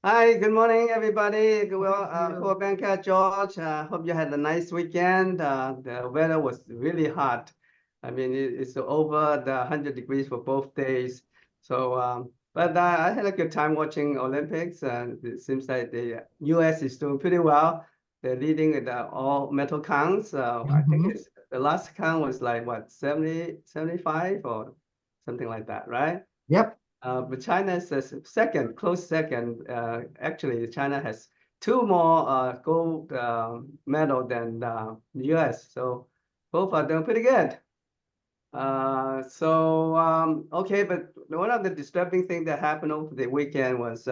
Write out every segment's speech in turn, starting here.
Hi, good morning, everybody. Well, Banker George. Hope you had a nice weekend. The weather was really hot. I mean, it's over the 100 degrees for both days. So, but I had a good time watching Olympics, and it seems like the U.S. is doing pretty well. They're leading with all medal counts. I think Mhm. the last count was like what, 70, 75 or something like that, right? Yep. But China is a second, close second. Actually, China has two more gold medal than the US. So both are doing pretty good. Okay, but one of the disturbing things that happened over the weekend was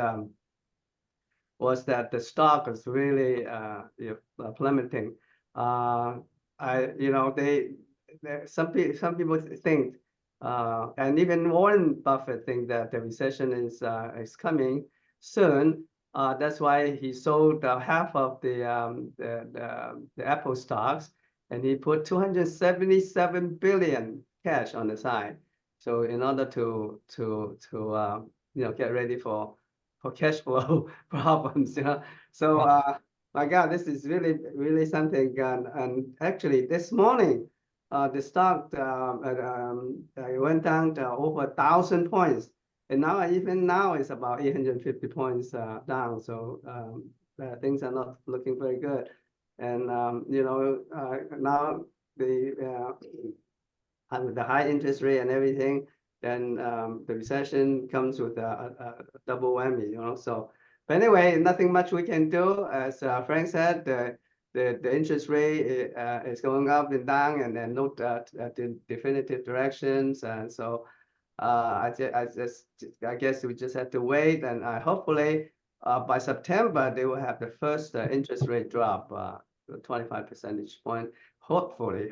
that the stock was really plummeting. Uh, some people think, and even Warren Buffett think that the recession is coming soon. That's why he sold half of the Apple stocks, and he put 277 billion cash on the side. So in order to get ready for cash flow problems. So, Wow. my God, this is really something. And actually, this morning, the stock went down to over 1,000 points, and even now it's about 850 points down. So things are not looking very good. And now with the high interest rate and everything, then the recession comes with a double whammy. So, but anyway, nothing much we can do. As Frank said, the interest rate is going up and down, and then no definitive directions. And so, I guess we just have to wait, and hopefully, by September they will have the first interest rate drop, 25 percentage point. Hopefully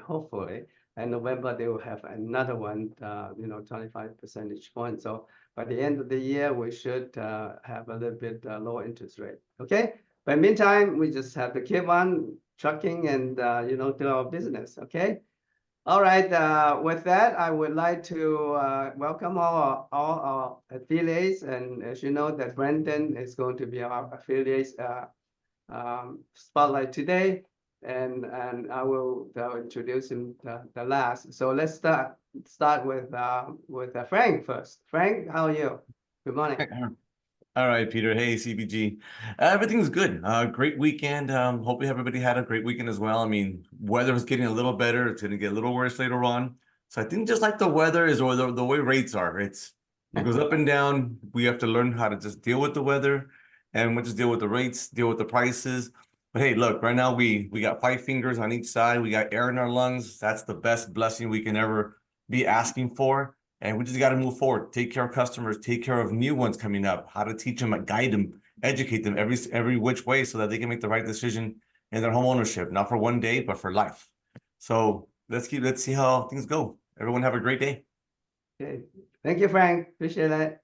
and November they will have another one, 25 percentage points. So by the end of the year, we should have a little bit lower interest rate. Okay. But meantime, we just have to keep on trucking and do our business. Okay. All right. With that, I would like to welcome all our affiliates, and as you know, that Brandon is going to be our affiliates spotlight today, and I will introduce him the last. So let's start with Frank first. Frank, how are you? Good morning. All right, Peter. Hey, CBG. Everything's good. Great weekend. Hopefully everybody had a great weekend as well. I mean, weather is getting a little better. It's going to get a little worse later on. So I think just like the weather is, or the way rates are, it goes up and down. We have to learn how to just deal with the weather, and we'll just deal with the rates, deal with the prices. But hey, look, right now we got 5 fingers on each side. We got air in our lungs. That's the best blessing we can ever be asking for. And we just got to move forward, take care of customers, take care of new ones coming up, how to teach them, guide them, educate them every which way so that they can make the right decision in their home ownership, not for one day, but for life. So let's see how things go. Everyone have a great day. Okay. Thank you, Frank. Appreciate that.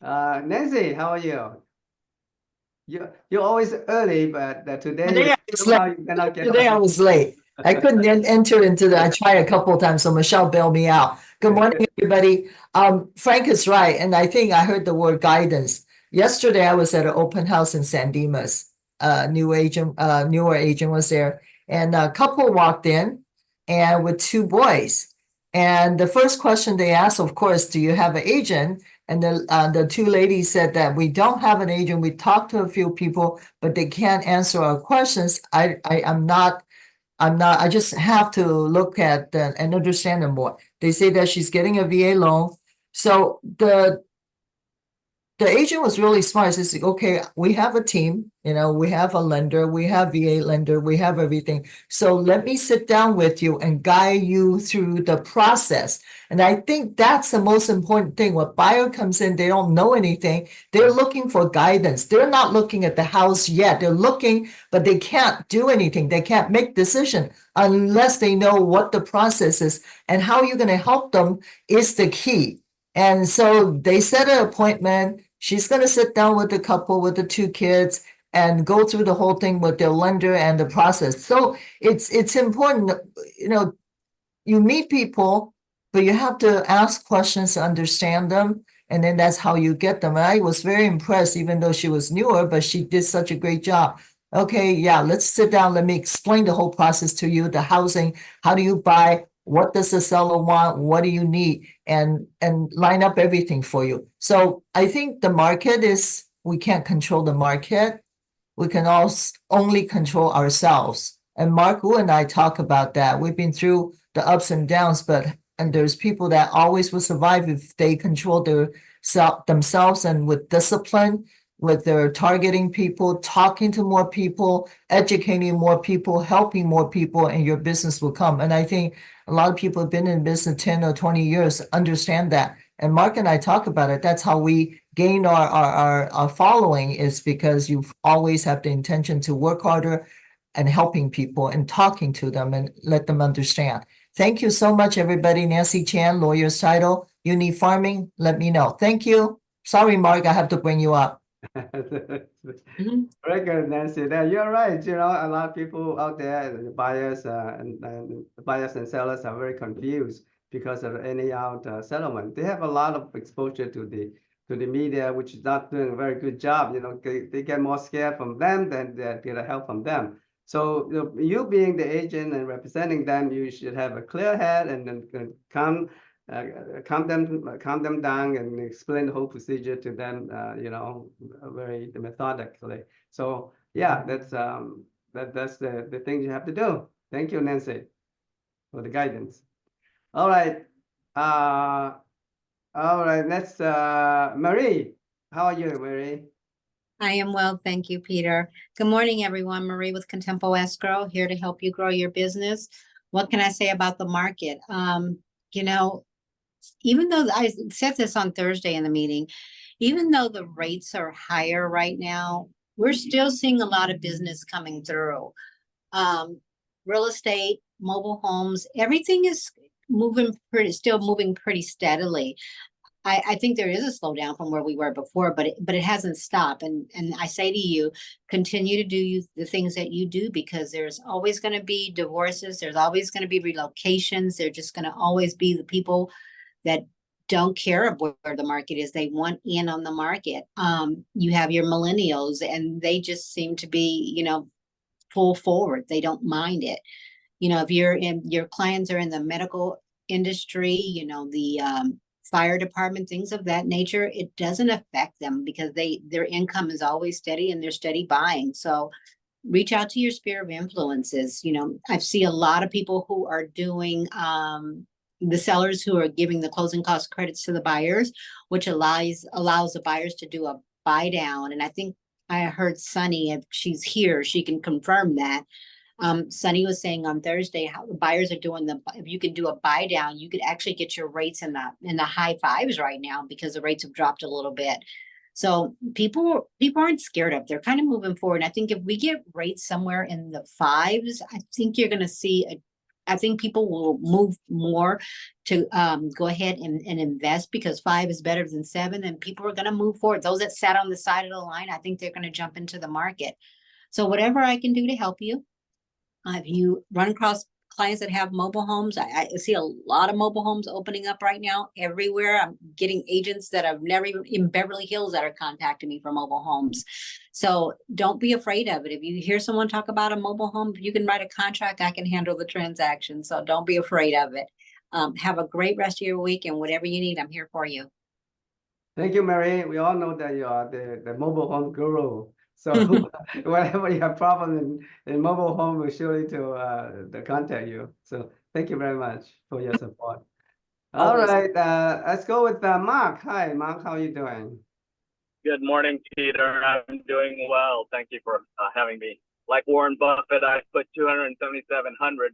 Nancy, how are you? You're always early, but today Today I was late. somehow you cannot get Today I on. was late. I couldn't enter into the. I tried a couple of times, so Michelle bailed me out. Good morning, everybody. Frank is right, and I think I heard the word guidance. Yesterday, I was at an open house in San Dimas. Newer agent was there, and a couple walked in, and with two boys. And the first question they asked, of course, do you have an agent? And the two ladies said that we don't have an agent. We talked to a few people, but they can't answer our questions. I'm not, I just have to look at and understand them more. They say that she's getting a VA loan. So the agent was really smart. He says, okay, we have a team, we have a lender, we have VA lender, we have everything. So let me sit down with you and guide you through the process. And I think that's the most important thing. When buyer comes in, they don't know anything. They're looking for guidance. They're not looking at the house yet. They're looking, but they can't do anything. They can't make decision unless they know what the process is, and how you're going to help them is the key. And so they set an appointment. She's going to sit down with the couple, with the two kids, and go through the whole thing with their lender and the process. So it's important, you meet people, but you have to ask questions to understand them. And then that's how you get them. And I was very impressed, even though she was newer, but she did such a great job. Okay, yeah, let's sit down. Let me explain the whole process to you. The housing, how do you buy? What does the seller want? What do you need? And line up everything for you. So I think the market is, we can't control the market. We can also only control ourselves. And Mark Wu and I talk about that. We've been through the ups and downs, and there's people that always will survive if they control themselves and with discipline, with their targeting people, talking to more people, educating more people, helping more people, and your business will come. And I think a lot of people have been in business 10 or 20 years, understand that. And Mark and I talk about it. That's how we gain our following, is because you always have the intention to work harder and helping people and talking to them and let them understand. Thank you so much, everybody. Nancy Chan, lawyer's title. You need farming, let me know. Thank you. Sorry, Mark, I have to bring you up. Very good, Nancy. You're right. You know, a lot of people out there, the buyers and the buyers and sellers are very confused because of any out settlement. They have a lot of exposure to the media, which is not doing a very good job. You know, they get more scared from them than they get help from them. So you being the agent and representing them, you should have a clear head and then calm them down and explain the whole procedure to them, you know, very methodically. So yeah, that's the thing you have to do. Thank you, Nancy, for the guidance. All right. All right, next, Marie. How are you, Marie? I am well, thank you, Peter. Good morning, everyone. Marie with Contempo Escrow, here to help you grow your business. What can I say about the market? You know, even though I said this on Thursday in the meeting, even though the rates are higher right now, we're still seeing a lot of business coming through. Real estate, mobile homes, everything is still moving pretty steadily. I think there is a slowdown from where we were before, but it hasn't stopped. And I say to you, continue to do the things that you do, because there's always going to be divorces. There's always going to be relocations. There's just going to always be the people that don't care where the market is. They want in on the market. You have your millennials, and they just seem to be, you know, full forward. They don't mind it. You know, if your clients are in the medical industry, you know, the fire department, things of that nature, it doesn't affect them because their income is always steady and they're steady buying. So reach out to your sphere of influences. You know, I see a lot of people who are doing the sellers who are giving the closing cost credits to the buyers, which allows the buyers to do a buy down. And I think I heard Sunny, if she's here, she can confirm that. Sunny was saying on Thursday how the buyers are doing if you can do a buy down, you could actually get your rates in the high fives right now because the rates have dropped a little bit. So people aren't scared of, they're kind of moving forward. And I think if we get rates somewhere in the fives, I think you're going to see I think people will move more to go ahead and invest, because 5 is better than 7, and people are going to move forward. Those that sat on the side of the line, I think they're going to jump into the market. So whatever I can do to help you. If you run across clients that have mobile homes, I see a lot of mobile homes opening up right now everywhere. I'm getting agents that I've never even in Beverly Hills that are contacting me for mobile homes. So don't be afraid of it. If you hear someone talk about a mobile home, if you can write a contract, I can handle the transaction. So don't be afraid of it. Have a great rest of your week, and whatever you need, I'm here for you. Thank you, Mary. We all know that you are the mobile home guru. So whenever you have problem in mobile home, we're surely to contact you. So thank you very much for your support. All right, let's go with Mark. Hi, Mark. How are you doing? Good morning, Peter. I'm doing well. Thank you for having me. Like Warren Buffett, I put 27700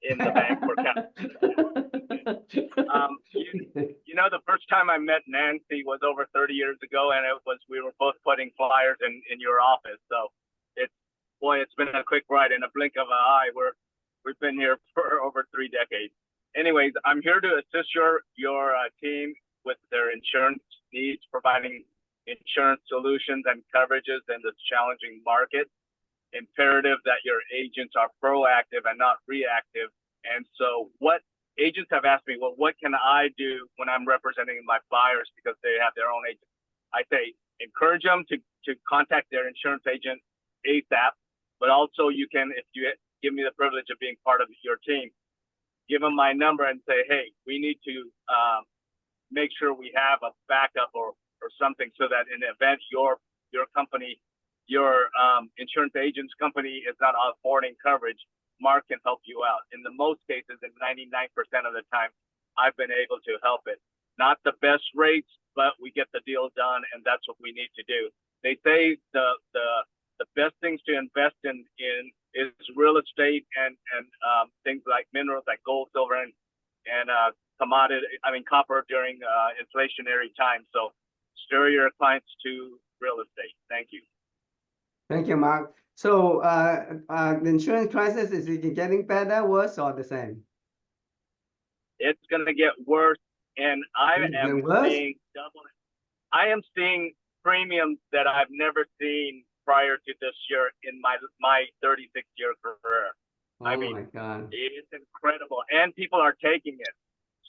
in the bank for you know, the first time I met Nancy was over 30 years ago, and we were both putting flyers in your office. So it's been a quick ride. In a blink of an eye, we've been here for over 3 decades. Anyways, I'm here to assist your team with their insurance needs, providing insurance solutions and coverages in this challenging market. Imperative that your agents are proactive and not reactive. And so what agents have asked me, well, what can I do when I'm representing my buyers because they have their own agent? I say, encourage them to contact their insurance agent ASAP, but also you can, if you give me the privilege of being part of your team, give them my number and say, hey, we need to make sure we have a backup or something so that in the event your company, your insurance agent's company is not affording coverage, Mark can help you out. In the most cases, in 99% of the time, I've been able to help it. Not the best rates, but we get the deal done, and that's what we need to do. They say the best things to invest in is real estate and things like minerals like gold, silver, and copper during inflationary times. So steer your clients to real estate. Thank you. Thank you, Mark. So the insurance crisis, is it getting better, worse, or the same? It's going to get worse, and I am seeing premiums that I've never seen prior to this year in my 36-year career. Oh my God. It's incredible, and people are taking it.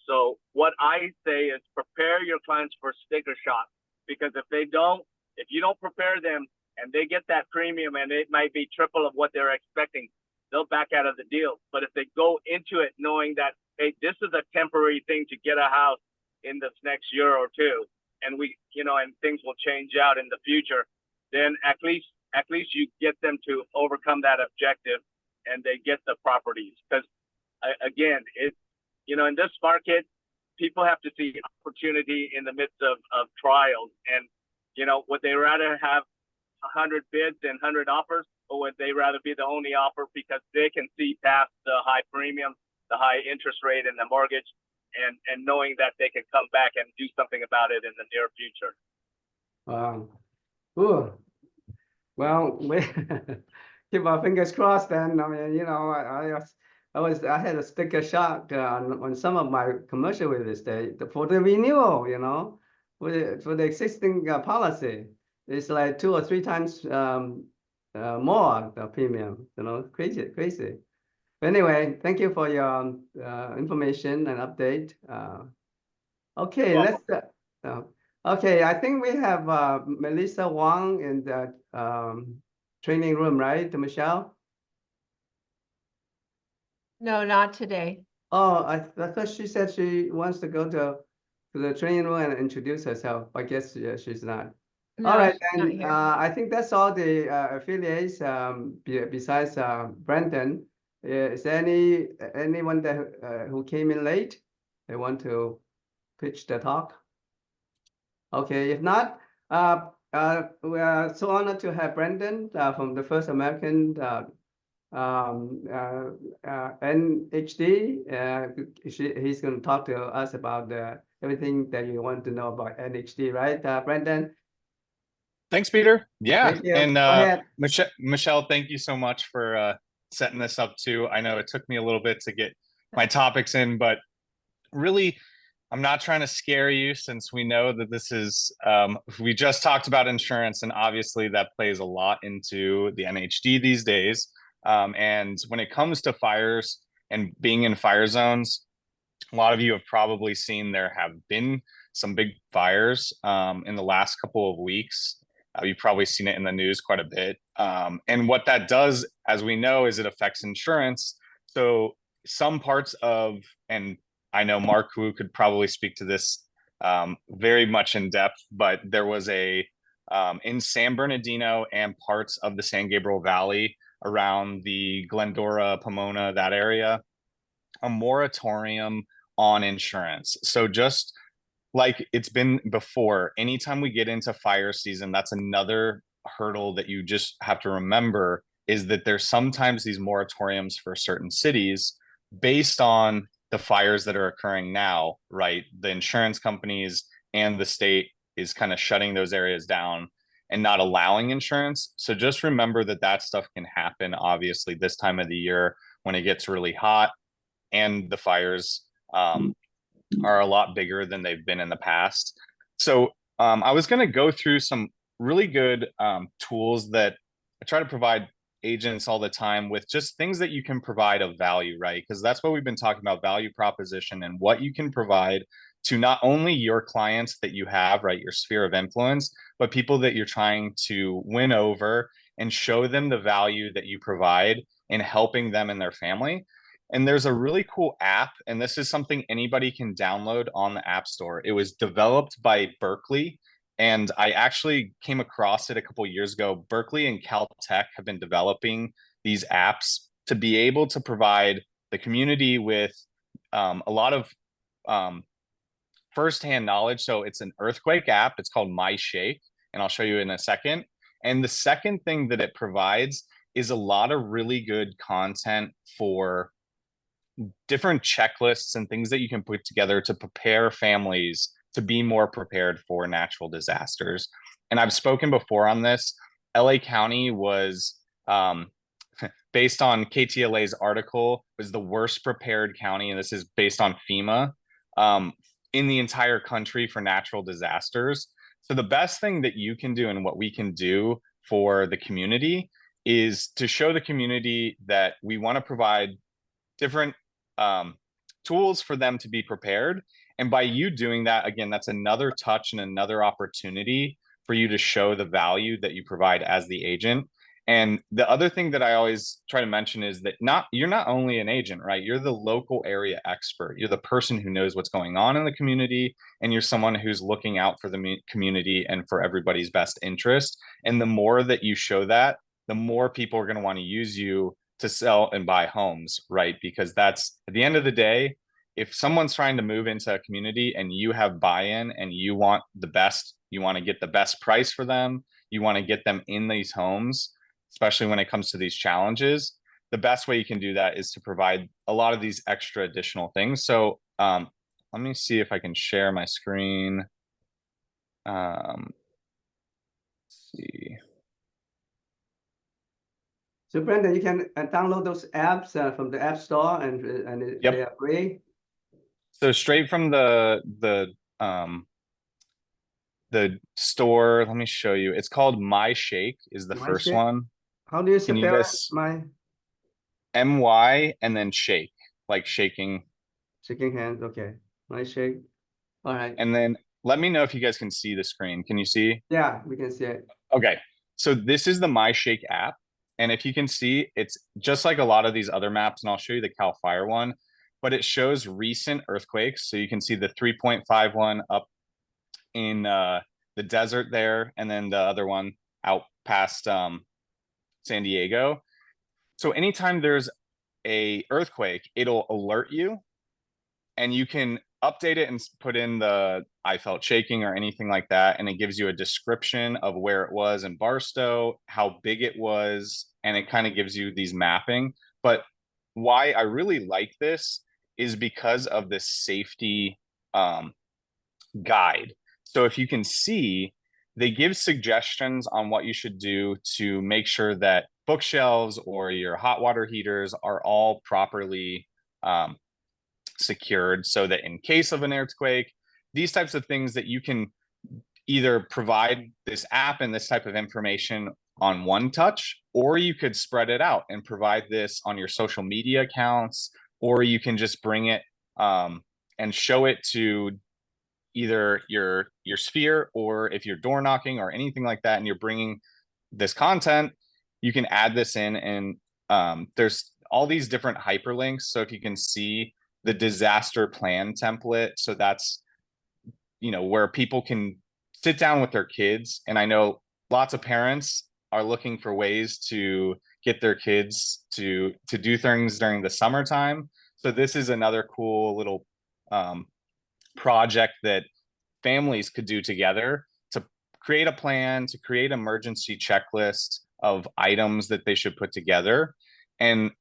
So what I say is prepare your clients for sticker shock, because if you don't prepare them and they get that premium and it might be triple of what they're expecting, they'll back out of the deal. But if they go into it knowing that, hey, this is a temporary thing to get a house in this next year or two, and and things will change out in the future, then at least you get them to overcome that objective and they get the properties. Because again, in this market, people have to see opportunity in the midst of trials. And, would they rather have 100 bids and 100 offers, or would they rather be the only offer because they can see past the high premium, the high interest rate and the mortgage, and knowing that they can come back and do something about it in the near future? Ooh. Well, we keep our fingers crossed. Then I mean, I had a sticker shock on some of my commercial real estate for the renewal. For the existing policy, it's like 2 or 3 times more the premium. Crazy. But anyway, thank you for your information and update. Okay, okay, I think we have Melissa Wang in the training room, right, Michelle? No, not today. Oh, I thought she said she wants to go to the training room and introduce herself. I guess she's not. No, All right, she's not then here. I think that's all the affiliates besides Brandon. Is there anyone that who came in late? They want to pitch the talk? Okay, if not, we are so honored to have Brandon from the First American NHD. He's going to talk to us about everything that you want to know about NHD, right, Brandon? Thanks, Peter. Yeah, Thank you. and Go ahead. Michelle, thank you so much for setting this up too. I know it took me a little bit to get my topics in, but really, I'm not trying to scare you, since we know that this is, we just talked about insurance, and obviously that plays a lot into the NHD these days. And when it comes to fires and being in fire zones, a lot of you have probably seen there have been some big fires in the last couple of weeks. You've probably seen it in the news quite a bit. And what that does, as we know, is it affects insurance. So some parts of, and I know Mark Wu could probably speak to this very much in depth, but there was in San Bernardino and parts of the San Gabriel Valley around the Glendora, Pomona, that area, a moratorium on insurance. So just like it's been before, anytime we get into fire season, that's another hurdle that you just have to remember, is that there's sometimes these moratoriums for certain cities based on the fires that are occurring now, right? The insurance companies and the state is kind of shutting those areas down and not allowing insurance. So just remember that stuff can happen, obviously, this time of the year when it gets really hot and the fires are a lot bigger than they've been in the past. So I was going to go through some really good tools that I try to provide agents all the time with just things that you can provide of value, right? Because that's what we've been talking about, value proposition and what you can provide to not only your clients that you have, right, your sphere of influence, but people that you're trying to win over and show them the value that you provide in helping them and their family. And there's a really cool app, and this is something anybody can download on the App Store. It was developed by Berkeley, and I actually came across it a couple of years ago. Berkeley and Caltech have been developing these apps to be able to provide the community with a lot of firsthand knowledge. So it's an earthquake app. It's called My Shake, and I'll show you in a second. And the second thing that it provides is a lot of really good content for different checklists and things that you can put together to prepare families to be more prepared for natural disasters. And I've spoken before on this. LA County was, based on KTLA's article, was the worst prepared county, and this is based on FEMA, in the entire country for natural disasters. So the best thing that you can do and what we can do for the community is to show the community that we want to provide different tools for them to be prepared. And by you doing that, again, that's another touch and another opportunity for you to show the value that you provide as the agent. And the other thing that I always try to mention is that you're not only an agent, right? You're the local area expert. You're the person who knows what's going on in the community, and you're someone who's looking out for the community and for everybody's best interest. And the more that you show that, the more people are going to want to use you to sell and buy homes, right? Because that's, at the end of the day, if someone's trying to move into a community and you have buy-in and you want the best, you want to get the best price for them, you want to get them in these homes, especially when it comes to these challenges, the best way you can do that is to provide a lot of these extra additional things. So let me see if I can share my screen. Let's see. So Brandon, you can download those apps from the App Store, and Yep. they are free. So straight from the store, let me show you. It's called My Shake is the My first Shake? one. How do you Can you spell guys- my MY and then shake, like shaking. shaking hands? Okay, My Shake. All right. And then let me know if you guys can see the screen. Can you see? Yeah, we can see it. Okay. So this is the My Shake app. And if you can see, it's just like a lot of these other maps, and I'll show you the Cal Fire one, but it shows recent earthquakes. So you can see the 3.5 one up in the desert there, and then the other one out past San Diego. So anytime there's a earthquake, it'll alert you, and you can update it and put in the I felt shaking or anything like that, and it gives you a description of where it was in Barstow, how big it was, and it kind of gives you these mapping. But why I really like this is because of the safety guide. So if you can see, they give suggestions on what you should do to make sure that bookshelves or your hot water heaters are all properly secured, so that in case of an earthquake, these types of things that you can either provide this app and this type of information on one touch, or you could spread it out and provide this on your social media accounts, or you can just bring it and show it to either your sphere, or if you're door knocking or anything like that and you're bringing this content, you can add this in. And there's all these different hyperlinks. So if you can see the disaster plan template, so that's, you know, where people can sit down with their kids. And I know lots of parents are looking for ways to get their kids to do things during the summertime. So this is another cool little project that families could do together to create a plan, to create an emergency checklist of items that they should put together. And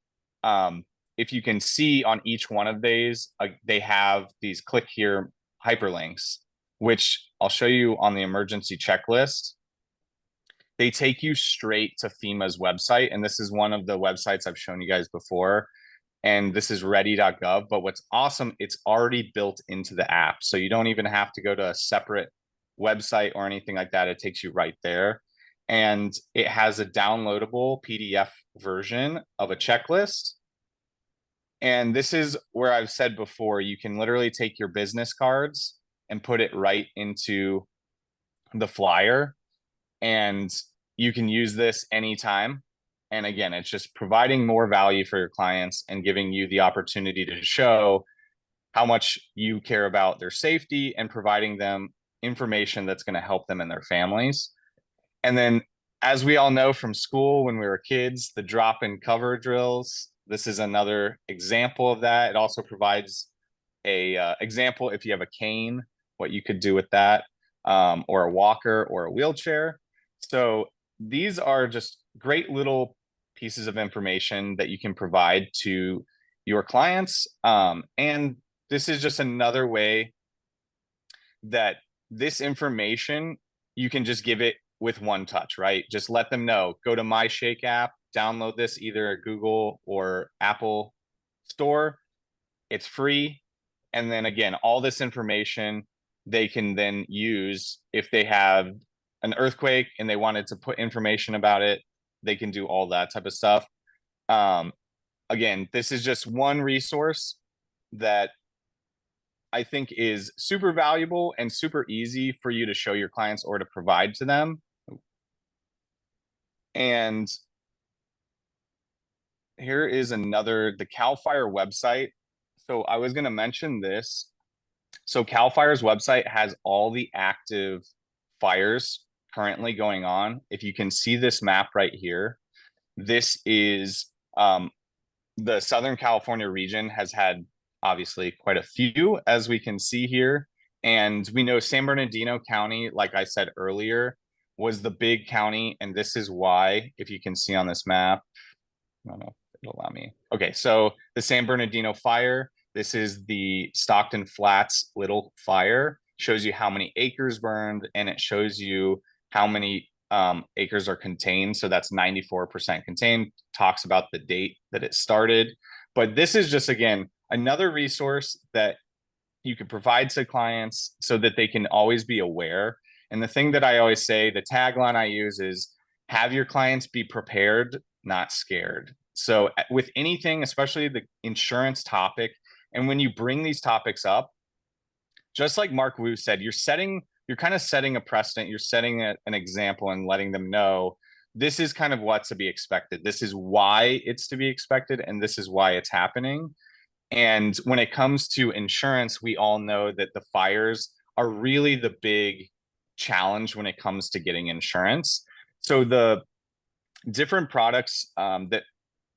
if you can see on each one of these, they have these click here hyperlinks, which I'll show you on the emergency checklist. They take you straight to FEMA's website. And this is one of the websites I've shown you guys before. And this is ready.gov. But what's awesome, it's already built into the app. So you don't even have to go to a separate website or anything like that. It takes you right there. and it has a downloadable PDF version of a checklist. And this is where I've said before, you can literally take your business cards and put it right into the flyer, and you can use this anytime. And again, it's just providing more value for your clients and giving you the opportunity to show how much you care about their safety and providing them information that's going to help them and their families. And then, as we all know from school when we were kids, the drop and cover drills, this is another example of that. It also provides a example if you have a cane, what you could do with that, or a walker or a wheelchair. So these are just great little pieces of information that you can provide to your clients. And this is just another way that this information, you can just give it with one touch, right? Just let them know, go to My Shake app, download this either at Google or Apple store. It's free. And then again, all this information they can then use if they have an earthquake and they wanted to put information about it, they can do all that type of stuff. Again, this is just one resource that I think is super valuable and super easy for you to show your clients or to provide to them. And here is another, the CAL FIRE website. So I was going to mention this. So CAL FIRE's website has all the active fires currently going on. If you can see this map right here, this is the Southern California region has had obviously quite a few, as we can see here. And we know San Bernardino County, like I said earlier, was the big county. And this is why, if you can see on this map, I don't know if it'll allow me. Okay, so the San Bernardino fire, this is the Stockton Flats Little Fire, shows you how many acres burned, and it shows you how many acres are contained. So that's 94% contained, talks about the date that it started. But this is just, again, another resource that you could provide to clients so that they can always be aware. And the thing that I always say, the tagline I use is, have your clients be prepared, not scared. So with anything, especially the insurance topic, and when you bring these topics up, just like Mark Wu said, you're kind of setting a precedent, you're setting an example and letting them know this is kind of what's to be expected. This is why it's to be expected, and this is why it's happening. And when it comes to insurance, we all know that the fires are really the big challenge when it comes to getting insurance. So the different products that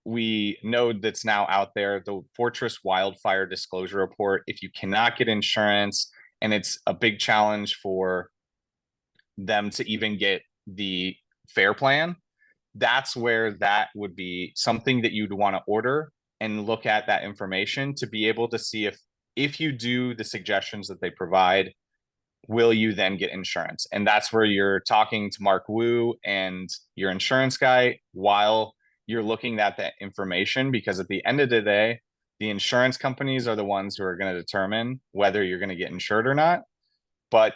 we know that's now out there, the Fortress Wildfire Disclosure Report, if you cannot get insurance and it's a big challenge for them to even get the FAIR plan, that's where that would be something that you'd want to order and look at that information to be able to see if you do the suggestions that they provide, will you then get insurance? And that's where you're talking to Mark Wu and your insurance guy while you're looking at that information, because at the end of the day, the insurance companies are the ones who are going to determine whether you're going to get insured or not. But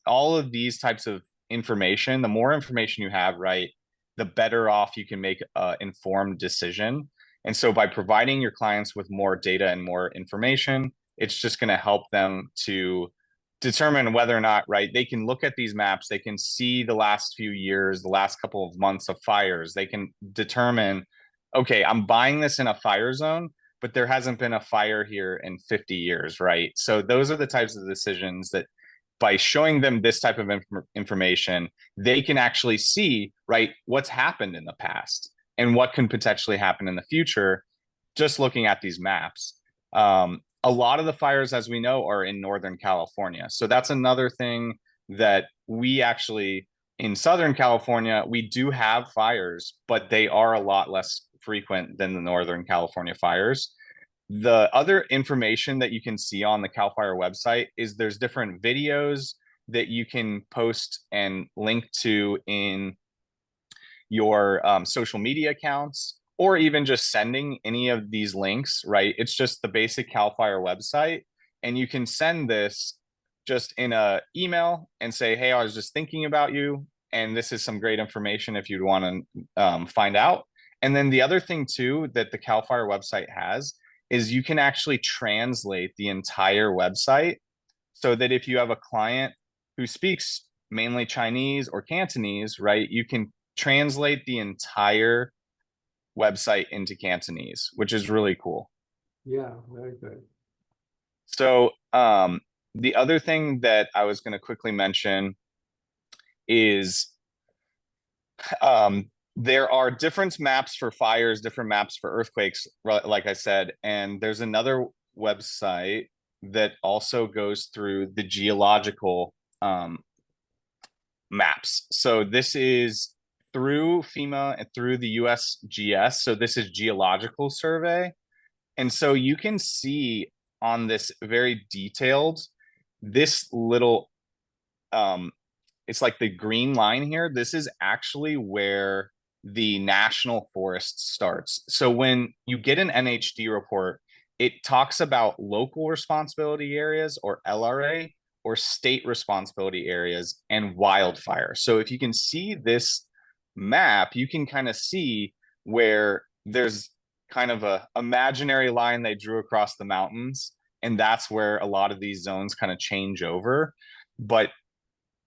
all of these types of information, the more information you have, right, the better off you can make an informed decision. And so by providing your clients with more data and more information, it's just going to help them to determine whether or not, right, they can look at these maps, they can see the last few years, the last couple of months of fires, they can determine, okay, I'm buying this in a fire zone, but there hasn't been a fire here in 50 years, right? So those are the types of decisions that by showing them this type of information, they can actually see, right, what's happened in the past and what can potentially happen in the future, just looking at these maps. A lot of the fires, as we know, are in Northern California. So that's another thing that we actually, in Southern California, we do have fires, but they are a lot less frequent than the Northern California fires. The other information that you can see on the CAL FIRE website is there's different videos that you can post and link to in your social media accounts, or even just sending any of these links, right? It's just the basic CAL FIRE website. And you can send this just in an email and say, hey, I was just thinking about you. and this is some great information if you'd want to find out. And then the other thing too that the CAL FIRE website has is you can actually translate the entire website, so that if you have a client who speaks mainly Chinese or Cantonese, right, you can translate the entire website into Cantonese, which is really cool. Yeah, very good. So the other thing that I was going to quickly mention is there are different maps for fires, different maps for earthquakes, like I said, and there's another website that also goes through the geological maps. So this is through FEMA and through the USGS. So this is Geological Survey. And so you can see on this very detailed, this little, it's like the green line here. This is actually where the national forest starts. So when you get an NHD report, it talks about local responsibility areas or LRA or state responsibility areas and wildfire. So if you can see this map, you can kind of see where there's kind of a imaginary line they drew across the mountains, and that's where a lot of these zones kind of change over. But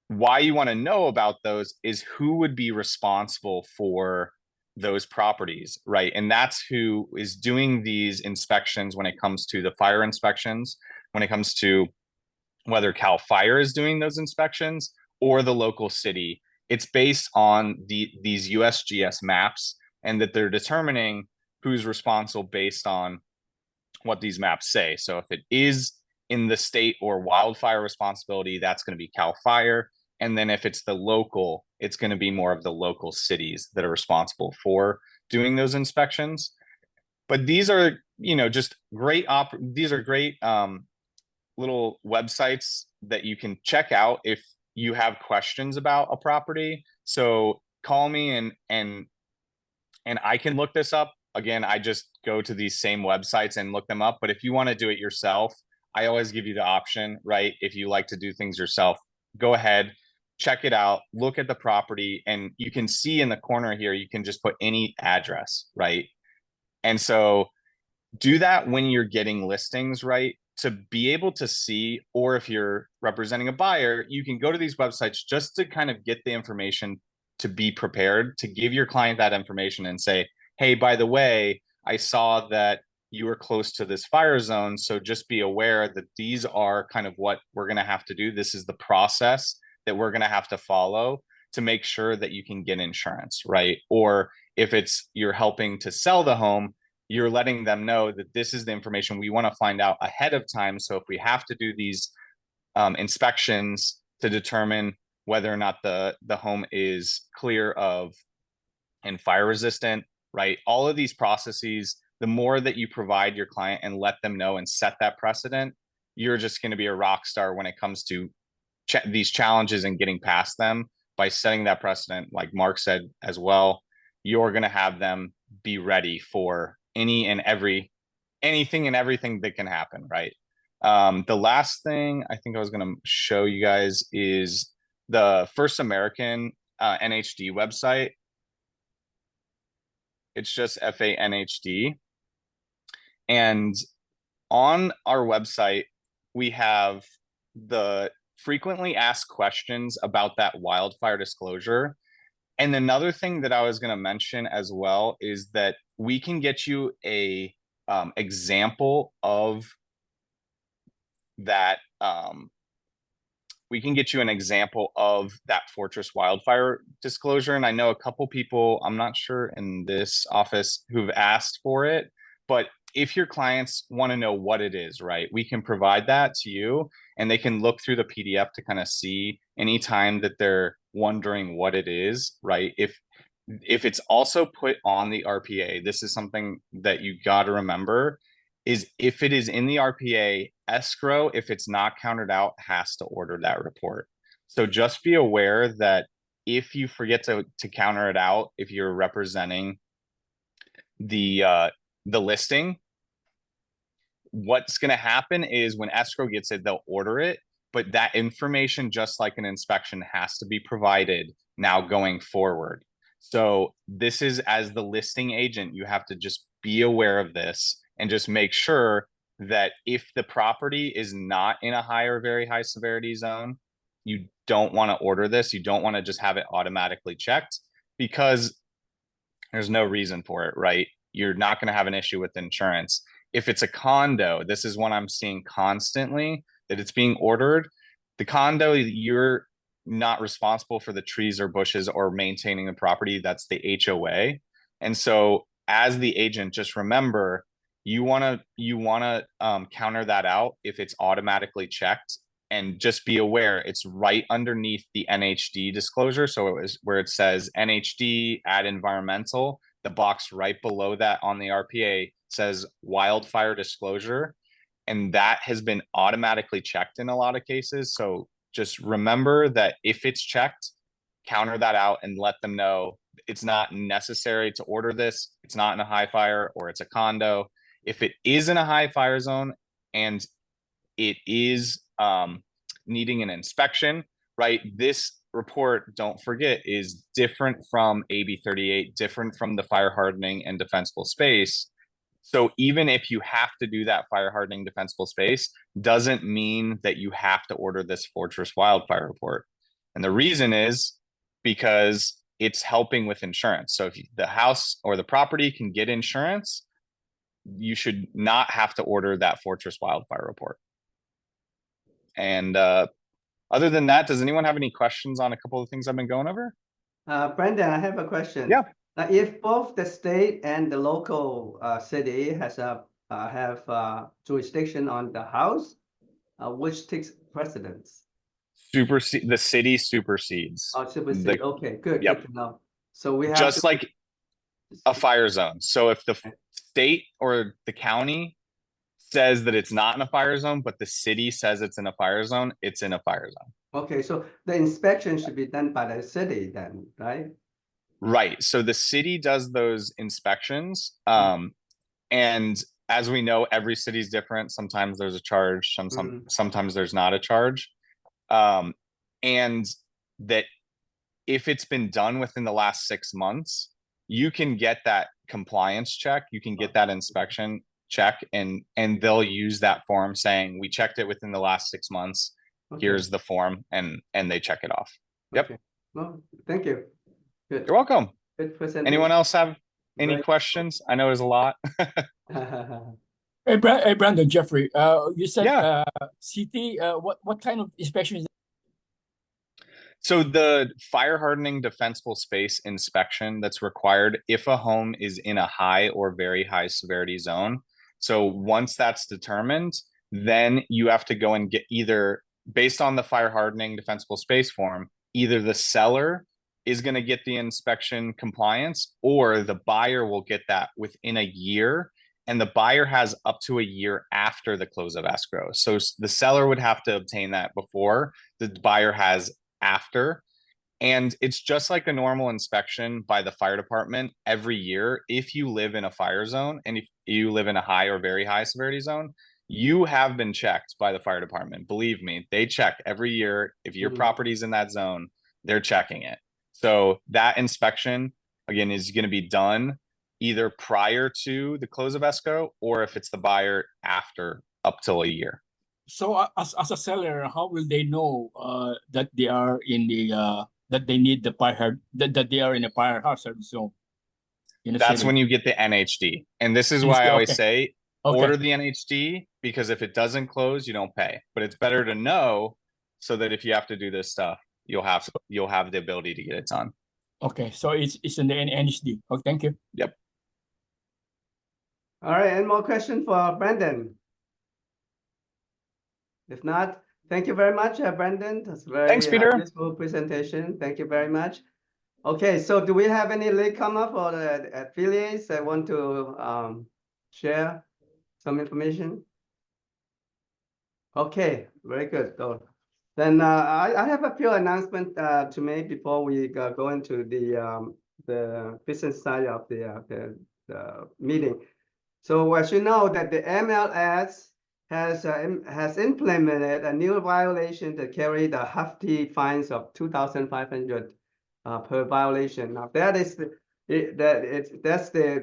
why you want to know about those is who would be responsible for those properties, right? And that's who is doing these inspections when it comes to the fire inspections, when it comes to whether CAL FIRE is doing those inspections or the local city. It's based on these USGS maps, and that they're determining who's responsible based on what these maps say. So if it is in the state or wildfire responsibility, that's going to be CAL FIRE. And then if it's the local, it's going to be more of the local cities that are responsible for doing those inspections. But these are, you know, just great these are great little websites that you can check out if you have questions about a property. So call me and I can look this up. Again, I just go to these same websites and look them up. But if you want to do it yourself, I always give you the option, right? If you like to do things yourself, go ahead, check it out, look at the property, and you can see in the corner here, you can just put any address, right? And so do that when you're getting listings, right? To be able to see, or if you're representing a buyer, you can go to these websites just to kind of get the information, to be prepared to give your client that information and say, hey, by the way, I saw that you were close to this fire zone. So just be aware that these are kind of what we're going to have to do. This is the process that we're going to have to follow to make sure that you can get insurance, right? Or if it's you're helping to sell the home, you're letting them know that this is the information we want to find out ahead of time. So if we have to do these inspections to determine whether or not the home is clear of and fire resistant, right? All of these processes, the more that you provide your client and let them know and set that precedent, you're just going to be a rock star when it comes to these challenges and getting past them. By setting that precedent, like Mark said as well, you're going to have them be ready for anything and everything that can happen, right? The last thing I think I was going to show you guys is the First American NHD website. It's just FANHD. And on our website, we have the frequently asked questions about that wildfire disclosure. And another thing that I was going to mention as well is that we can get you a example of that. We can get you an example of that Fortress wildfire disclosure. And I know a couple people, I'm not sure in this office, who've asked for it, but if your clients want to know what it is, right, we can provide that to you, and they can look through the PDF to kind of see anytime that they're wondering what it is, right? If it's also put on the RPA, this is something that you got to remember, is if it is in the RPA, escrow, if it's not counted out, has to order that report. So just be aware that if you forget to counter it out, if you're representing the listing, what's going to happen is when escrow gets it, they'll order it, but that information, just like an inspection, has to be provided now going forward. So this is, as the listing agent, you have to just be aware of this and just make sure that if the property is not in a high or very high severity zone, you don't want to order this. You don't want to just have it automatically checked, because there's no reason for it, right? You're not going to have an issue with insurance. If it's a condo, this is one I'm seeing constantly, that it's being ordered. The condo, you're not responsible for the trees or bushes or maintaining the property. That's the HOA. And so as the agent, just remember, you want to counter that out if it's automatically checked, and just be aware it's right underneath the NHD disclosure. So it was where it says NHD add environmental, the box right below that on the RPA says wildfire disclosure, and that has been automatically checked in a lot of cases. So just remember that if it's checked, counter that out and let them know it's not necessary to order this. It's not in a high fire, or it's a condo. If it is in a high fire zone and it is needing an inspection, right? This report, don't forget, is different from AB 38, different from the fire hardening and defensible space. So even if you have to do that fire hardening defensible space, doesn't mean that you have to order this Fortress wildfire report. And the reason is because it's helping with insurance. So if the house or the property can get insurance, you should not have to order that Fortress wildfire report. And other than that, does anyone have any questions on a couple of things I've been going over? Brendan, I have a question. Yeah. Now, if both the state and the local city has have jurisdiction on the house, which takes precedence? The city supersedes. Oh, supersede. Okay, good. Yep. Good to know. So we have Just to, like a fire zone. So if the state or the county says that it's not in a fire zone, but the city says it's in a fire zone, it's in a fire zone. okay, so the inspection should be done by the city then, right? Right. So the city does those inspections. And as we know, every city is different. Sometimes there's a charge, sometimes there's not a charge. And that if it's been done within the last 6 months, you can get that compliance check, you can get that inspection check, and they'll use that form saying, we checked it within the last 6 months. Okay. Here's the form, and they check it off. Yep. Okay. Well, thank you. Good. You're welcome. Good presentation. Anyone else have any Right. questions? I know there's a lot. Hey, Brandon, Jeffrey, you said Yeah. CT, what kind of inspection is So the fire hardening defensible space inspection that's required if a home is in a high or very high severity zone. So once that's determined, then you have to go and get, either based on the fire hardening defensible space form, either the seller is going to get the inspection compliance, or the buyer will get that within a year. And the buyer has up to a year after the close of escrow. So the seller would have to obtain that before, the buyer has after. And it's just like a normal inspection by the fire department every year. If you live in a fire zone and if you live in a high or very high severity zone, you have been checked by the fire department. Believe me, they check every year. If your property's in that zone, they're checking it. So that inspection, again, is going to be done either prior to the close of escrow, or if it's the buyer, after, up till a year. so as a seller, how will they know that they are in the that they need the fire that they are in a fire hazard zone? That's when you get the NHD. And this is why I always say, order the NHD, because if it doesn't close, you don't pay. But it's better to know, so that if you have to do this stuff, you'll have the ability to get it done. Okay, so it's in the NHD. Oh, thank you. Yep. All right, any more questions for Brandon? If not, thank you very much, Brandon. That's very Thanks, Peter. Useful presentation. Thank you very much. Okay, so do we have any latecomer for the affiliates that want to share some information? Okay, very good. So then I have a few announcements to make before we go into the business side of the meeting. So as you know, that the MLS has implemented a new violation that carry the hefty fines of $2,500 per violation. Now that is that's the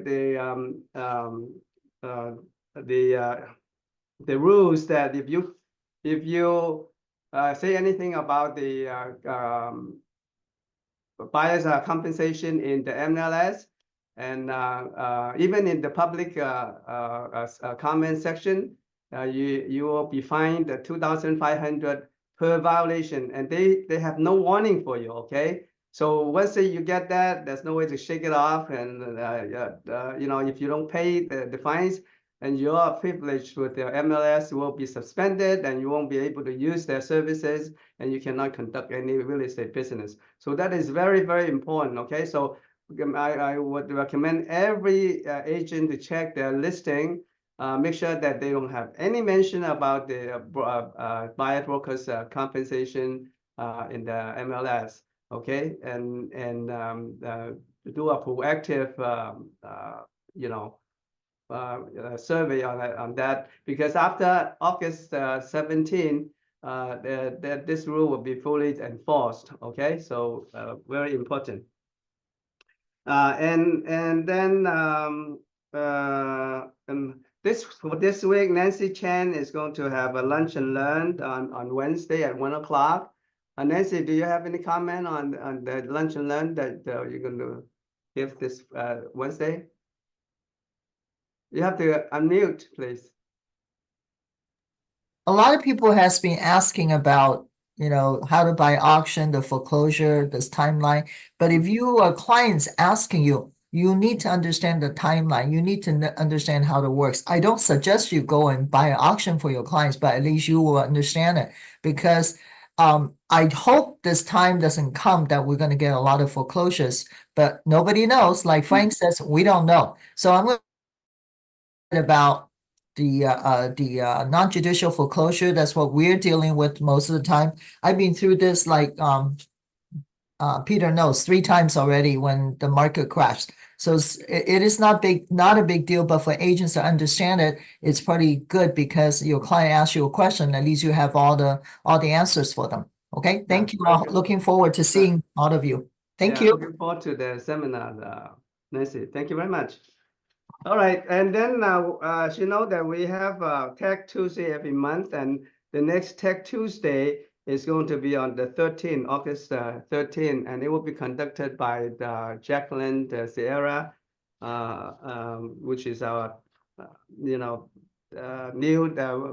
rules that if you say anything about the buyer's compensation in the MLS and even in the public comment section, you will be fined 2,500 per violation, and they have no warning for you. Okay, so once you get that, there's no way to shake it off, and you know, if you don't pay the fines, and your privilege with the MLS will be suspended, and you won't be able to use their services, and you cannot conduct any real estate business. So that is very, very important. Okay, so I would recommend every agent to check their listing, make sure that they don't have any mention about the buyer brokers compensation in the MLS. Okay, and do a proactive, you know, survey on that, because after August 17, this rule will be fully enforced. Okay, so very important. And then for this week, Nancy Chen is going to have a lunch and learn on Wednesday at 1 o'clock. Nancy, do you have any comment on the lunch and learn that you're going to give this Wednesday? You have to unmute, please. A lot of people has been asking about, you know, how to buy auction, the foreclosure, this timeline. But if you are clients asking you, you need to understand the timeline. You need to understand how it works. I don't suggest you go and buy an auction for your clients, but at least you will understand it, because I hope this time doesn't come that we're going to get a lot of foreclosures, but nobody knows. Like Frank says, we don't know. So I'm going to about the non-judicial foreclosure. That's what we're dealing with most of the time. I've been through this, like Peter knows, 3 times already when the market crashed. So it is not a big deal, but for agents to understand it, it's pretty good, because your client asks you a question, at least you have all the answers for them. Okay, thank you all. Looking forward to seeing all of you. Thank you. Looking forward to the seminar, Nancy. Thank you very much. All right, and then as you know that we have Tech Tuesday every month, and the next Tech Tuesday is going to be on the 13th, August 13th, and it will be conducted by Jacqueline Sierra, which is our, you know, new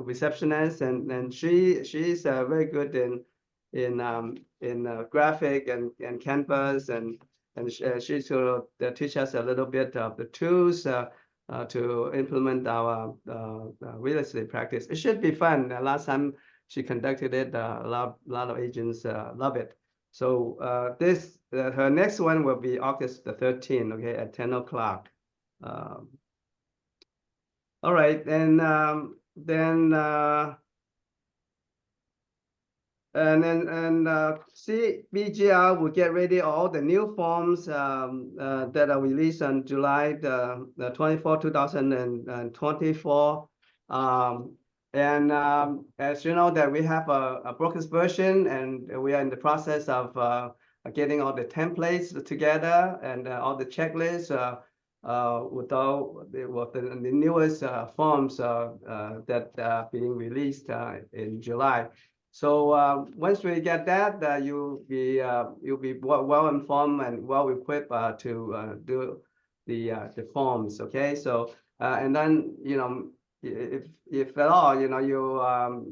receptionist, and she's very good in graphic and Canvas, and she's going to teach us a little bit of the tools to implement our real estate practice. It should be fun. Last time she conducted it, a lot of agents love it. So her next one will be August the 13th, okay, at 10 o'clock. All right, and then CBGR will get ready all the new forms that are released on July the 24, 2024. As you know that we have a broker's version, and we are in the process of getting all the templates together and all the checklists with the newest forms that are being released in July. So once we get that, you'll be well informed and well equipped to do the forms. Okay, so and then, you know, if at all, you know,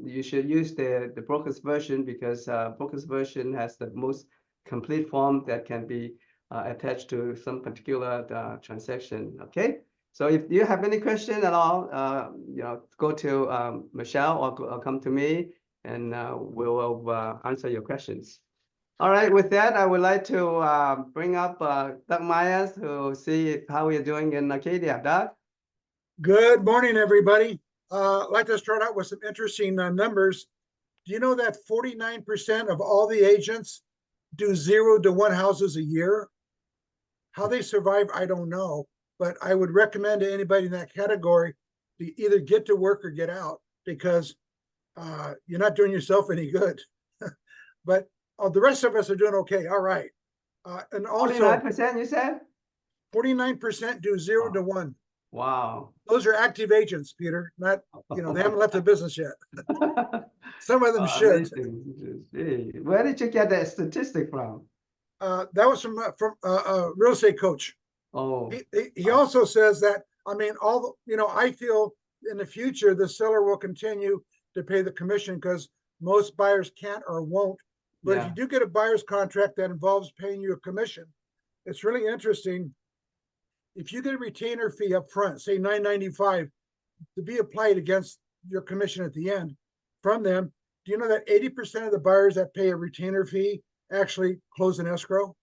you should use the broker's version, because broker's version has the most complete form that can be attached to some particular transaction. Okay, so if you have any question at all, you know, go to Michelle or come to me, and we will answer your questions. All right, with that, I would like to bring up Doug Myers to see how we're doing in Acadia. Doug? Good morning, everybody. I'd like to start out with some interesting numbers. Do you know that 49% of all the agents do 0 to 1 houses a year? How they survive, I don't know, but I would recommend to anybody in that category to either get to work or get out, because you're not doing yourself any good. But the rest of us are doing okay. All right. And also 49%, you said? 49% do 0 to 1. Wow. Those are active agents, Peter, not, they haven't left the business yet. Some of them should. Amazing. Gee, where did you get that statistic from? That was from a real estate coach. Oh, He also says that, I mean, I feel in the future, the seller will continue to pay the commission because most buyers can't or won't. But if yeah. you do get a buyer's contract that involves paying you a commission, it's really interesting. If you get a retainer fee up front, say $9.95, to be applied against your commission at the end from them, do you know that 80% of the buyers that pay a retainer fee actually close an escrow?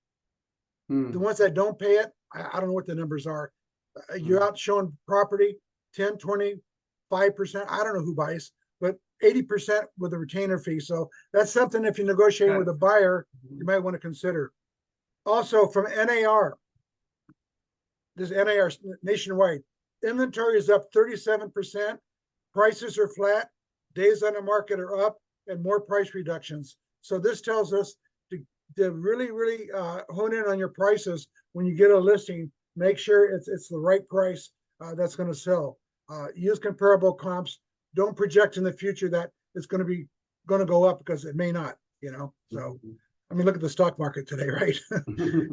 The ones that don't pay it, I don't know what the numbers are. You're out showing property, 10, 20, 5%. I don't know who buys, but 80% with a retainer fee. So that's something if you're negotiating with a buyer, you might want to consider. Also from NAR, this NAR nationwide, inventory is up 37%. Prices are flat. Days on the market are up and more price reductions. So this tells us to really, really hone in on your prices when you get a listing. Make sure it's the right price that's going to sell. Use comparable comps. Don't project in the future that it's going to go up because it may not. So I mean, look at the stock market today, right?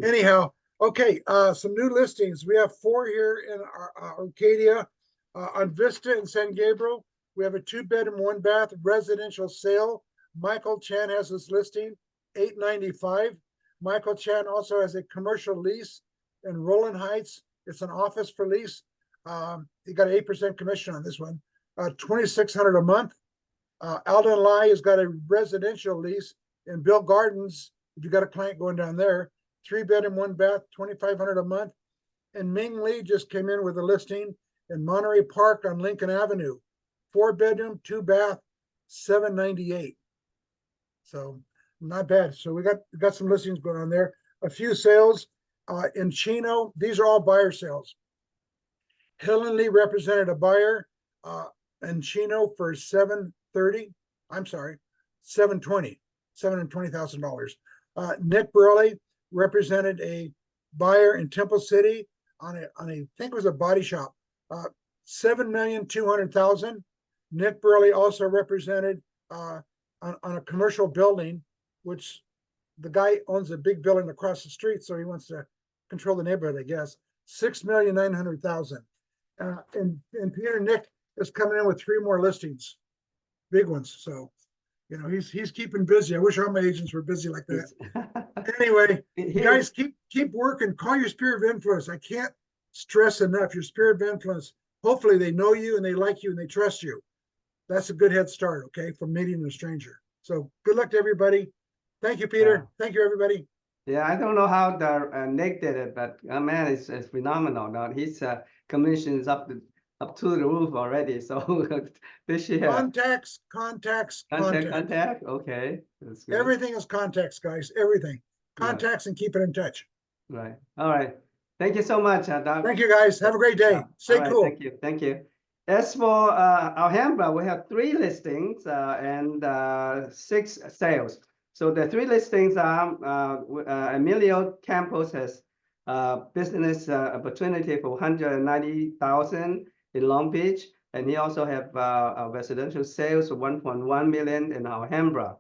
Anyhow, okay. Some new listings. We have 4 here in Arcadia, on Vista in San Gabriel. We have a 2-bedroom, 1-bath residential sale. Michael Chan has this listing, $895. Michael Chan also has a commercial lease in Roland Heights. It's an office for lease. He got an 8% commission on this one, $2,600 a month. Alden Lai has got a residential lease in Bill Gardens. If you got a client going down there, 3-bedroom, 1-bath, $2,500 a month. And Ming Lee just came in with a listing in Monterey Park on Lincoln Avenue, 4-bedroom, 2-bath, $798. So not bad. So we got some listings going on there. A few sales in Chino. These are all buyer sales. Helen Lee represented a buyer in Chino for $720,000. Nick Burley represented a buyer in Temple City on a I think it was a body shop, $7,200,000. Nick Burley also represented on a commercial building, which the guy owns a big building across the street, so he wants to control the neighborhood, I guess. $6,900,000. And Peter Nick is coming in with 3 more listings, big ones. So, he's keeping busy. I wish all my agents were busy like that. Anyway, you guys keep working. Call your sphere of influence. I can't stress enough your sphere of influence. Hopefully they know you and they like you and they trust you. That's a good head start, okay, from meeting a stranger. So good luck to everybody. Thank you, Peter. Yeah. Thank you, everybody. Yeah, I don't know how the Nick did it, but man, it's phenomenal. Now his commission is up to the roof already. So this year, Contacts. contact. Okay, that's good. Everything is contacts, guys. Everything. Contacts and keep it in touch. Right. All right. Thank you so much, Doc. Thank you, guys. Have a great day. Yeah. Stay All right, cool. Thank you. Thank you. As for Alhambra, we have 3 listings and 6 sales. So the 3 listings are Emilio Campos has business opportunity for $190,000 in Long Beach, and he also have a residential sales of $1.1 million in Alhambra.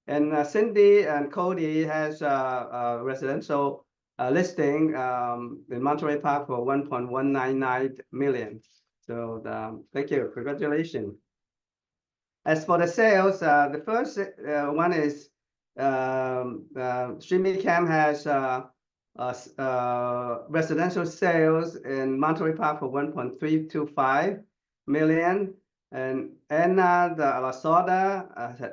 And Cindy and Cody has a residential listing in Monterey Park for $1.199 million. So thank you, congratulations. As for the sales, the first one is Streamy Cam has residential sales in Monterey Park for $1.325 million. And Anna the Alasoda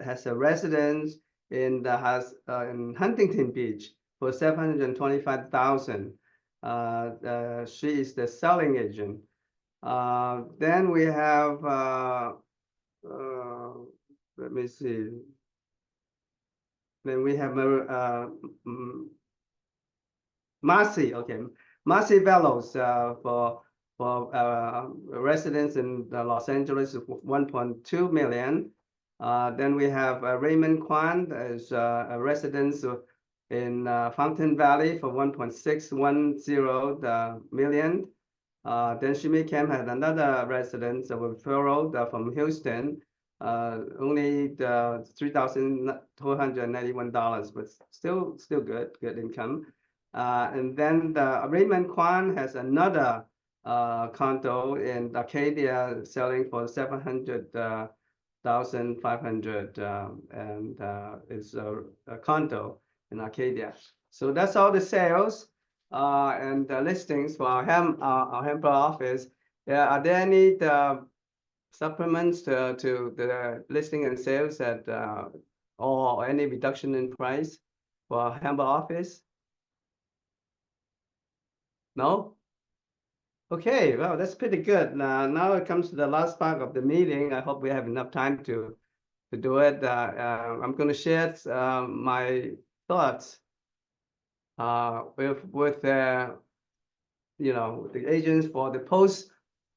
has a residence in Huntington Beach for $725,000. She is the selling agent. Then we have let me see. Then we have Marcy. Okay, Marcy Bellows for residents in Los Angeles of $1.2 million. Then we have Raymond Kwan as a residence in Fountain Valley for 1.610 million. Then Shimei Camp had another residence, a referral from Houston, only the $3,291, but still good income. And then the Raymond Kwan has another condo in Arcadia selling for 700,500, and it's a condo in Arcadia. So that's all the sales and the listings for our Hamburg office. Are there any supplements to the listing and sales at or any reduction in price for our Hamburg office? No? Okay, well, that's pretty good. Now it comes to the last part of the meeting. I hope we have enough time to do it. I'm going to share my thoughts with the agents for the post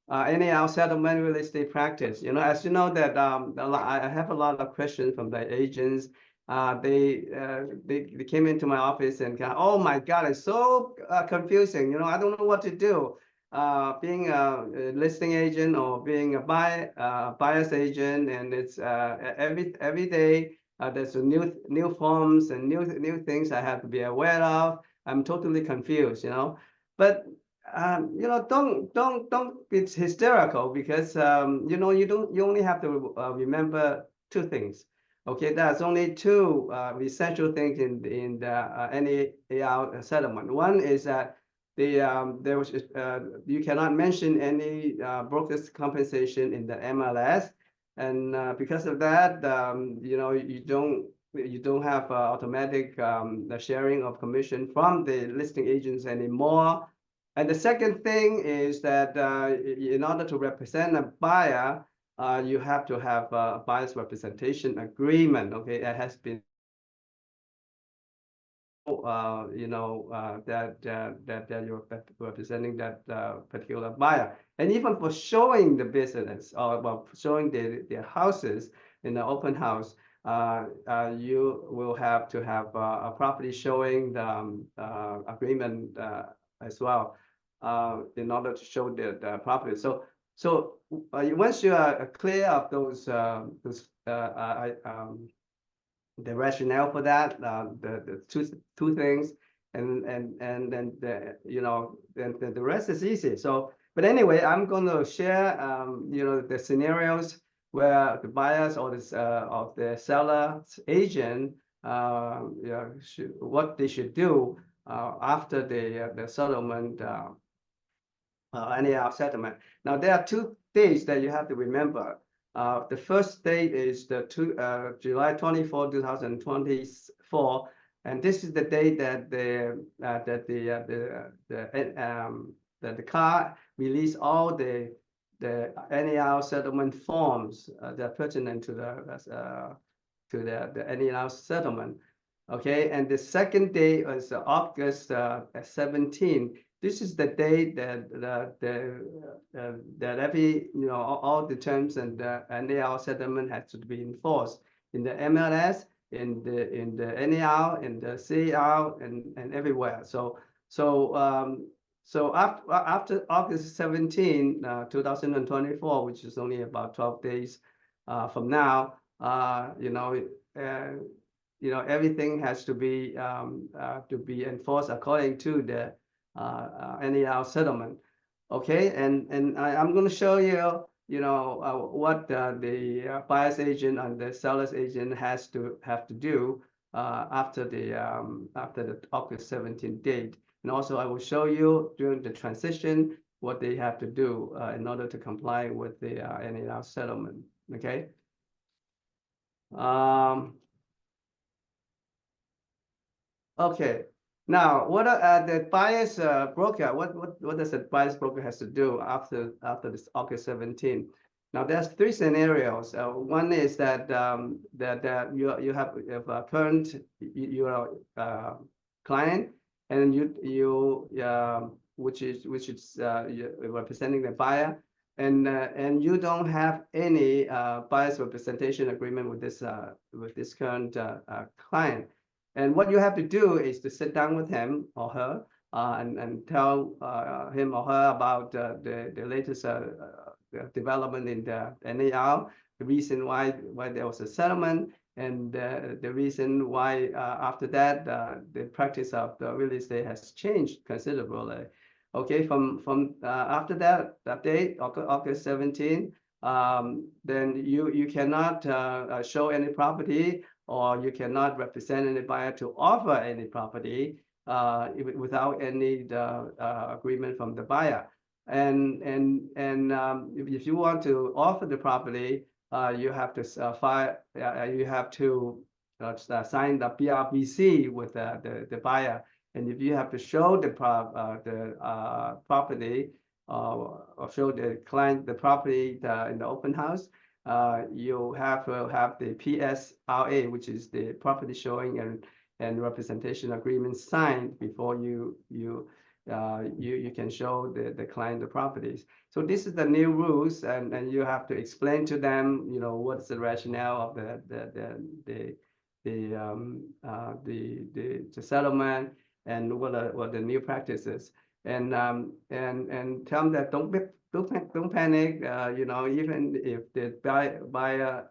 NAR settlement real estate practice. As you know that I have a lot of questions from the agents. They came into my office and oh my God, it's so confusing. I don't know what to do. Being a listing agent or being a buyer's agent, and it's every day there's new forms and new things I have to be aware of. I'm totally confused, but don't be hysterical, because you only have to remember two things. Okay, there's only two essential things in the NAR settlement. One is that you cannot mention any broker's compensation in the MLS, and because of that, you don't have automatic sharing of commission from the listing agents anymore. And the second thing is that in order to represent a buyer, you have to have a buyer's representation agreement. Okay, it has been that you're representing that particular buyer. And even for showing the business or showing their houses in the open house, you will have to have a property showing the agreement as well in order to show the property. So once you are clear of those the rationale for that, the two things, and then the rest is easy. So, but anyway, I'm going to share the scenarios where the buyers or of the seller's agent what they should do after the settlement, NAR settlement. Now there are 2 days that you have to remember. The first date is July 24, 2024, and this is the date that the CAR released all the NAR settlement forms that are pertinent to the NAR settlement. Okay, and the second day is August 17. This is the date that every all the terms and the NAR settlement has to be enforced in the MLS, in the NAR, in the CAR, and everywhere. So after August 17, 2024, which is only about 12 days from now, everything has to be enforced according to the NAR settlement. Okay, and I'm going to show you what the buyer's agent and the seller's agent have to do after the August 17th date, and also I will show you during the transition what they have to do in order to comply with the NAR settlement. Okay. Okay. Now, what are the buyer's broker? What does the buyer's broker has to do after this August 17? Now, there's 3 scenarios. One is that you have a current your client, and you which is representing the buyer, and you don't have any buyer's representation agreement with this current client. And what you have to do is to sit down with him or her and tell him or her about the latest development in the NAR, the reason why there was a settlement, and the reason why after that the practice of the real estate has changed considerably. Okay, from after that date, August 17, then you cannot show any property, or you cannot represent any buyer to offer any property without any agreement from the buyer. And if you want to offer the property, you have to file. You have to sign the BRBC with the buyer. And if you have to show the property or show the client the property in the open house, you have to have the PSRA, which is the property showing and representation agreement signed before you can show the client the properties. So this is the new rules, and you have to explain to them, what's the rationale of the settlement, and what are the new practices, and tell them that don't panic. Even if the buyer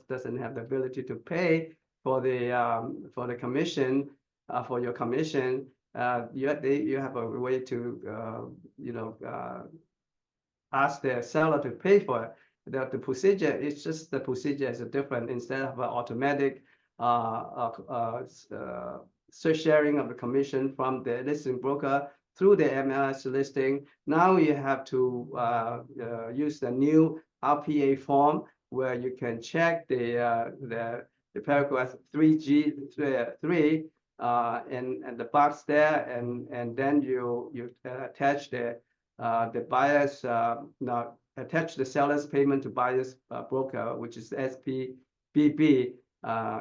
doesn't have the ability to pay for the commission, for your commission, you have a way to ask the seller to pay for it. The procedure is just the procedure is different. Instead of an automatic sharing of the commission from the listing broker through the MLS listing, now you have to use the new RPA form, where you can check the paragraph 3G3 and the box there, and then you attach the buyer's attach the seller's payment to buyer's broker, which is SPBB,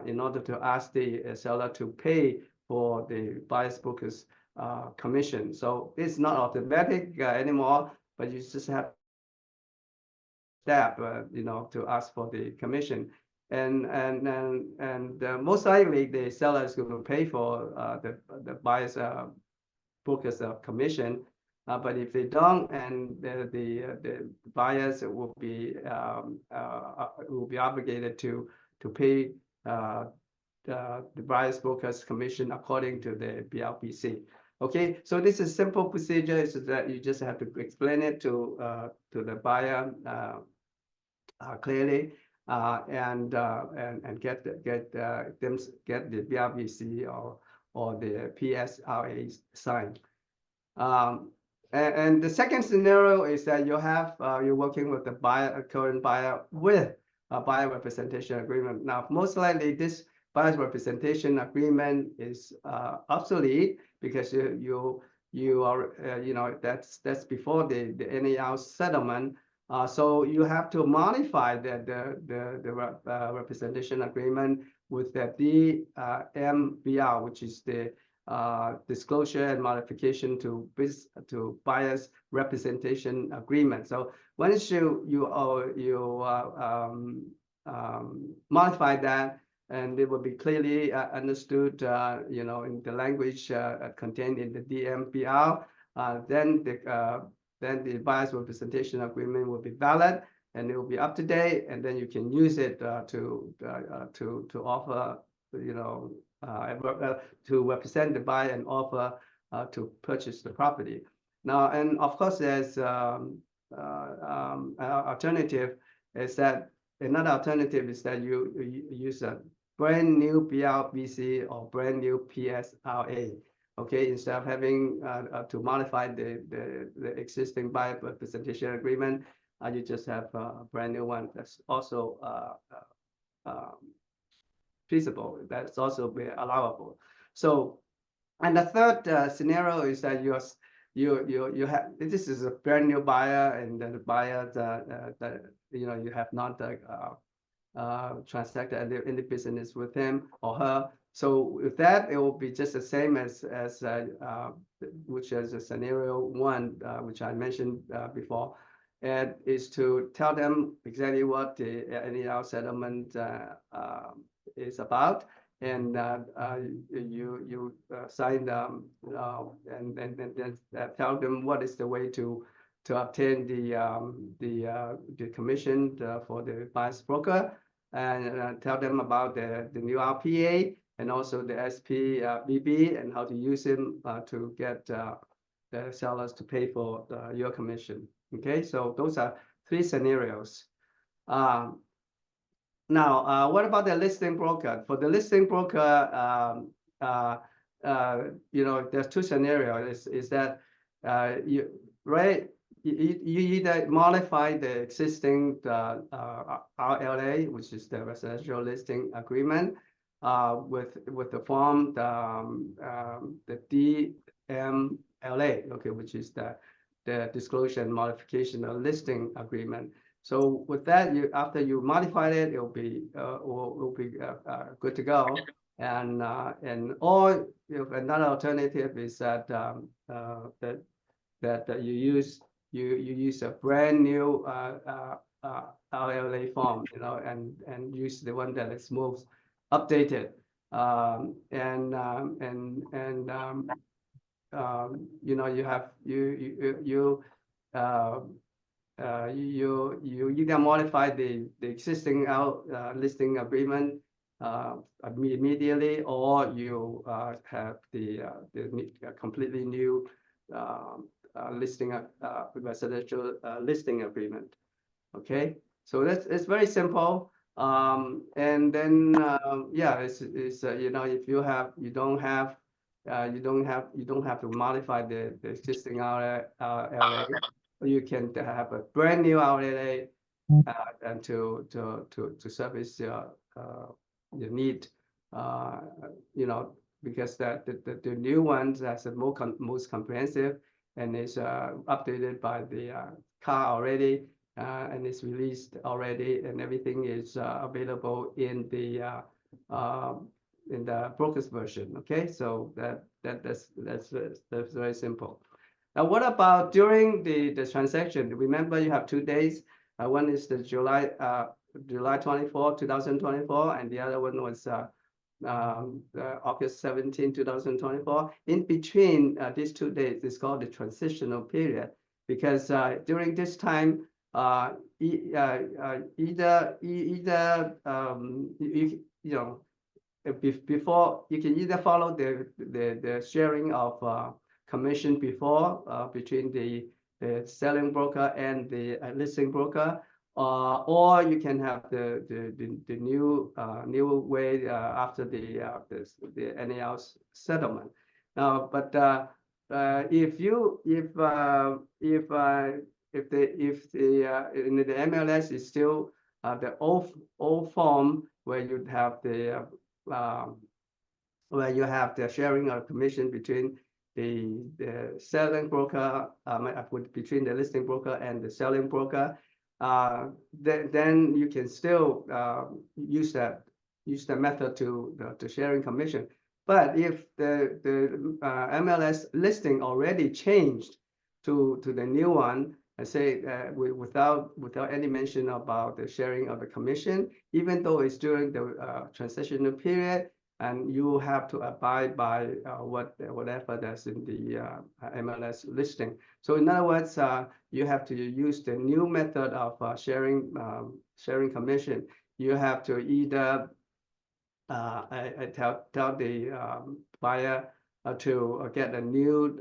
in order to ask the seller to pay for the buyer's broker's commission. So it's not automatic anymore, but you just have step to ask for the commission, and most likely the seller is going to pay for the buyer's broker's commission. But if they don't, and the buyers will be obligated to pay the buyer's broker's commission according to the BRBC. Okay, so this is simple procedure. Is that you just have to explain it to the buyer clearly, and get the BRBC or the PSRA signed. And the second scenario is that you're working with the current buyer with a buyer representation agreement. Now, most likely this buyer's representation agreement is obsolete, because you are that's before the NAR settlement. So you have to modify the representation agreement with the DMBR, which is the disclosure and modification to buyer's representation agreement. So once you modify that, and it will be clearly understood, in the language contained in the DMBR, then the buyer's representation agreement will be valid, and it will be up to date, and then you can use it to offer, to represent the buyer and offer to purchase the property. Now, and of course, there's alternative. Is that another alternative is that you use a brand new BRBC or brand new PSRA. Okay, instead of having to modify the existing buyer representation agreement, you just have a brand new one. That's also feasible. That's also be allowable. So, and the third scenario is that you have, this is a brand new buyer, and the buyer you have not transacted any business with him or her. So with that, it will be just the same as which is a scenario one, which I mentioned before, and is to tell them exactly what the NAR settlement is about, and you sign and then tell them what is the way to obtain the commission for the vice broker, and tell them about the new RPA and also the SPBB and how to use them to get the sellers to pay for your commission. Okay, so those are 3 scenarios. Now, what about the listing broker? For the listing broker, there's 2 scenarios. Is that you either modify the existing RLA, which is the residential listing agreement, with the form the DMLA, okay, which is the disclosure and modification of listing agreement. So with that, after you modify it, it will be good to go. And or if another alternative is that that you use a brand new RLA form, and use the one that is most updated. You either modify the existing listing agreement immediately, or you have the completely new listing residential listing agreement. Okay, so it's very simple. And then yeah, it's if you don't have to modify the existing RLA. You can have a brand new RLA and to service your need, because the new ones has the most comprehensive and is updated by the car already, and it's released already, and everything is available in the broker's version. Okay, so that's very simple. Now, what about during the transaction? Remember, you have 2 days. One is the July 24, 2024, and the other one was August 17, 2024. In between these 2 days, it's called the transitional period, because during this time, before you can either follow the sharing of commission before between the selling broker and the listing broker, or you can have the new way after the NAR settlement. Now, but if in the MLS is still the old form where you have the sharing of commission between the selling broker, between the listing broker and the selling broker, then you can still use that method to sharing commission. But if the MLS listing already changed to the new one, I say without any mention about the sharing of the commission, even though it's during the transitional period, and you have to abide by whatever that's in the MLS listing. So in other words, you have to use the new method of sharing commission. You have to either tell the buyer to get a new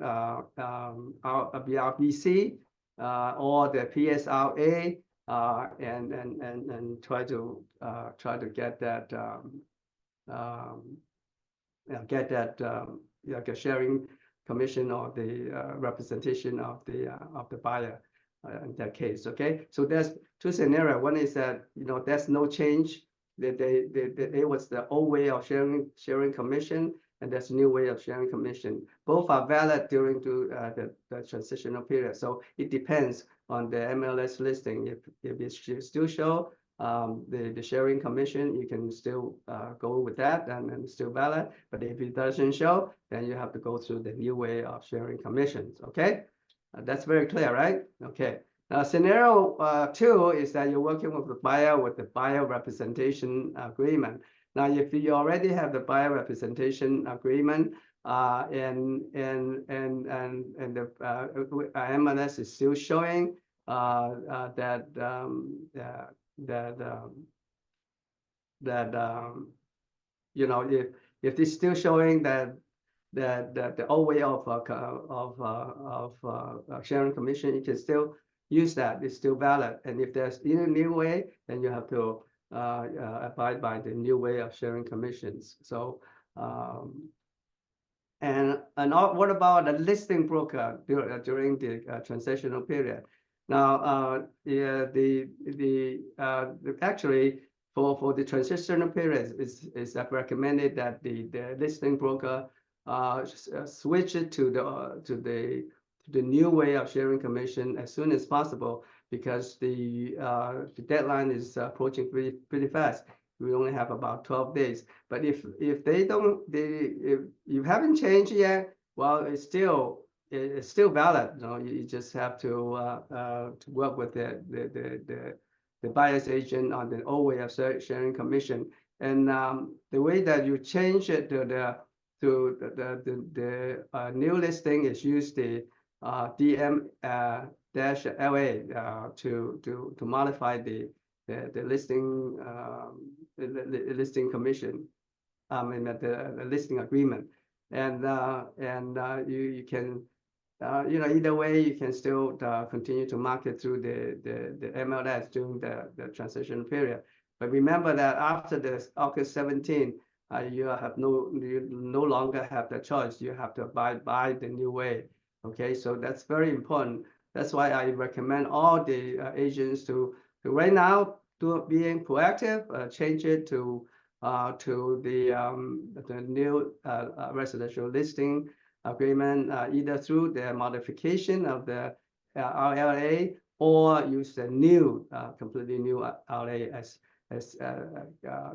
BRBC or the PSRA, and try to get that get sharing commission or the representation of the buyer in that case. Okay, so there's 2 scenarios. One is that there's no change. It was the old way of sharing commission, and there's a new way of sharing commission. Both are valid during the transitional period. So it depends on the MLS listing. If it still show the sharing commission, you can still go with that, and still valid. But if it doesn't show, then you have to go through the new way of sharing commissions. Okay, that's very clear, right? Okay. Now, scenario 2 is that you're working with the buyer with the buyer representation agreement. Now, if you already have the buyer representation agreement, and the MLS is still showing that you know, if it's still showing that the old way of sharing commission, you can still use that. It's still valid. And if there's any new way, then you have to abide by the new way of sharing commissions. So what about the listing broker during the transitional period? Now, actually for the transitional period, it's recommended that the listing broker switch it to the new way of sharing commission as soon as possible, because the deadline is approaching pretty fast. We only have about 12 days. But if you haven't changed yet, well, it's still valid. You know, you just have to work with the buyer's agent on the old way of sharing commission. And the way that you change it to the new listing is use the DM dash LA to modify the listing listing commission, the listing agreement, and you can either way you can still continue to market through the MLS during the transition period. But remember that after the August 17, you no longer have the choice. You have to abide by the new way. Okay, so that's very important. That's why I recommend all the agents to right now being proactive, change it to the new residential listing agreement, either through the modification of the RLA or use the new completely new RLA as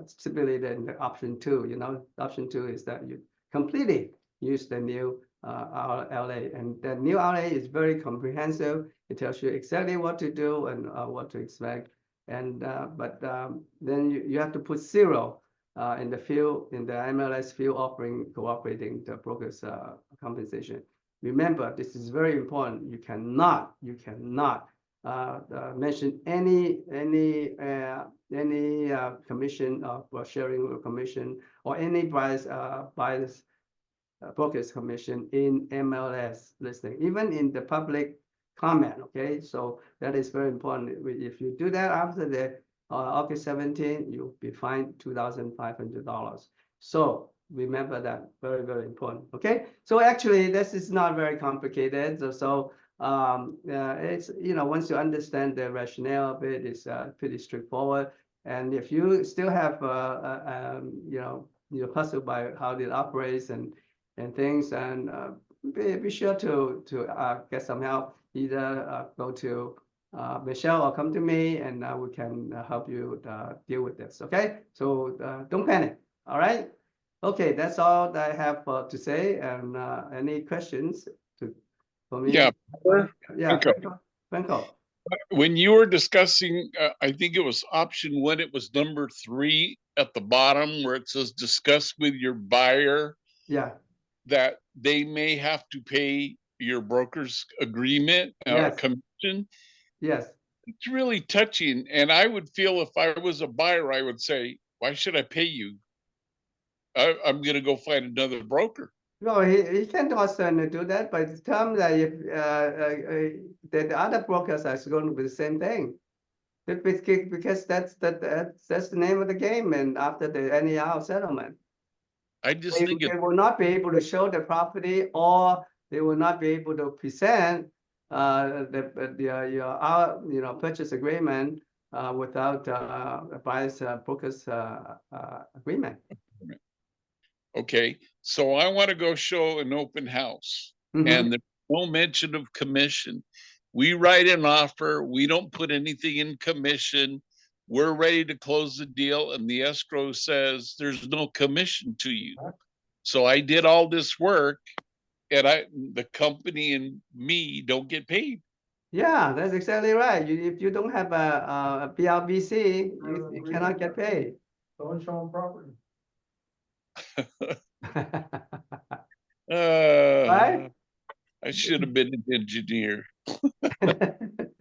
stipulated in the option 2. You know, option 2 is that you completely use the new RLA, and the new RLA is very comprehensive. It tells you exactly what to do and what to expect. And then you have to put 0 in the field, in the MLS field cooperating the broker's compensation. Remember, this is very important. You cannot mention any commission or sharing commission or any buyer's broker's commission in MLS listing, even in the public comment. Okay, so that is very important. If you do that after the August 17, you'll be fined $2,500. So remember that, very, very important. Okay, so actually this is not very complicated. So it's, once you understand the rationale of it, it's pretty straightforward. And if you still have you're puzzled by how it operates and things, and be sure to get some help. Either go to Michelle or come to me, and we can help you deal with this. Okay, so don't panic. All right. Okay, that's all that I have to say. And any questions for me? Yeah. Yeah. Franco. When you were discussing, I think it was option 1, it was number 3 at the bottom where it says discuss with your buyer. Yeah. That they may have to pay your broker's agreement commission. Yes. It's really touching. And I would feel if I was a buyer, I would say, why should I pay you? I'm going to go find another broker. No, he can also do that, but tell him that if the other brokers are going to do the same thing, because that's the name of the game. And after the NER settlement, I just think they will not be able to show the property, or they will not be able to present your purchase agreement without a buyer's broker's agreement. Okay, so I want to go show an open house, and there's no mention of commission. We write an offer. We don't put anything in commission. We're ready to close the deal, and the escrow says there's no commission to you. So I did all this work, and the company and me don't get paid. Yeah, that's exactly right. If you don't have a BRBC, you cannot get paid. Don't show them property. I should have been an engineer.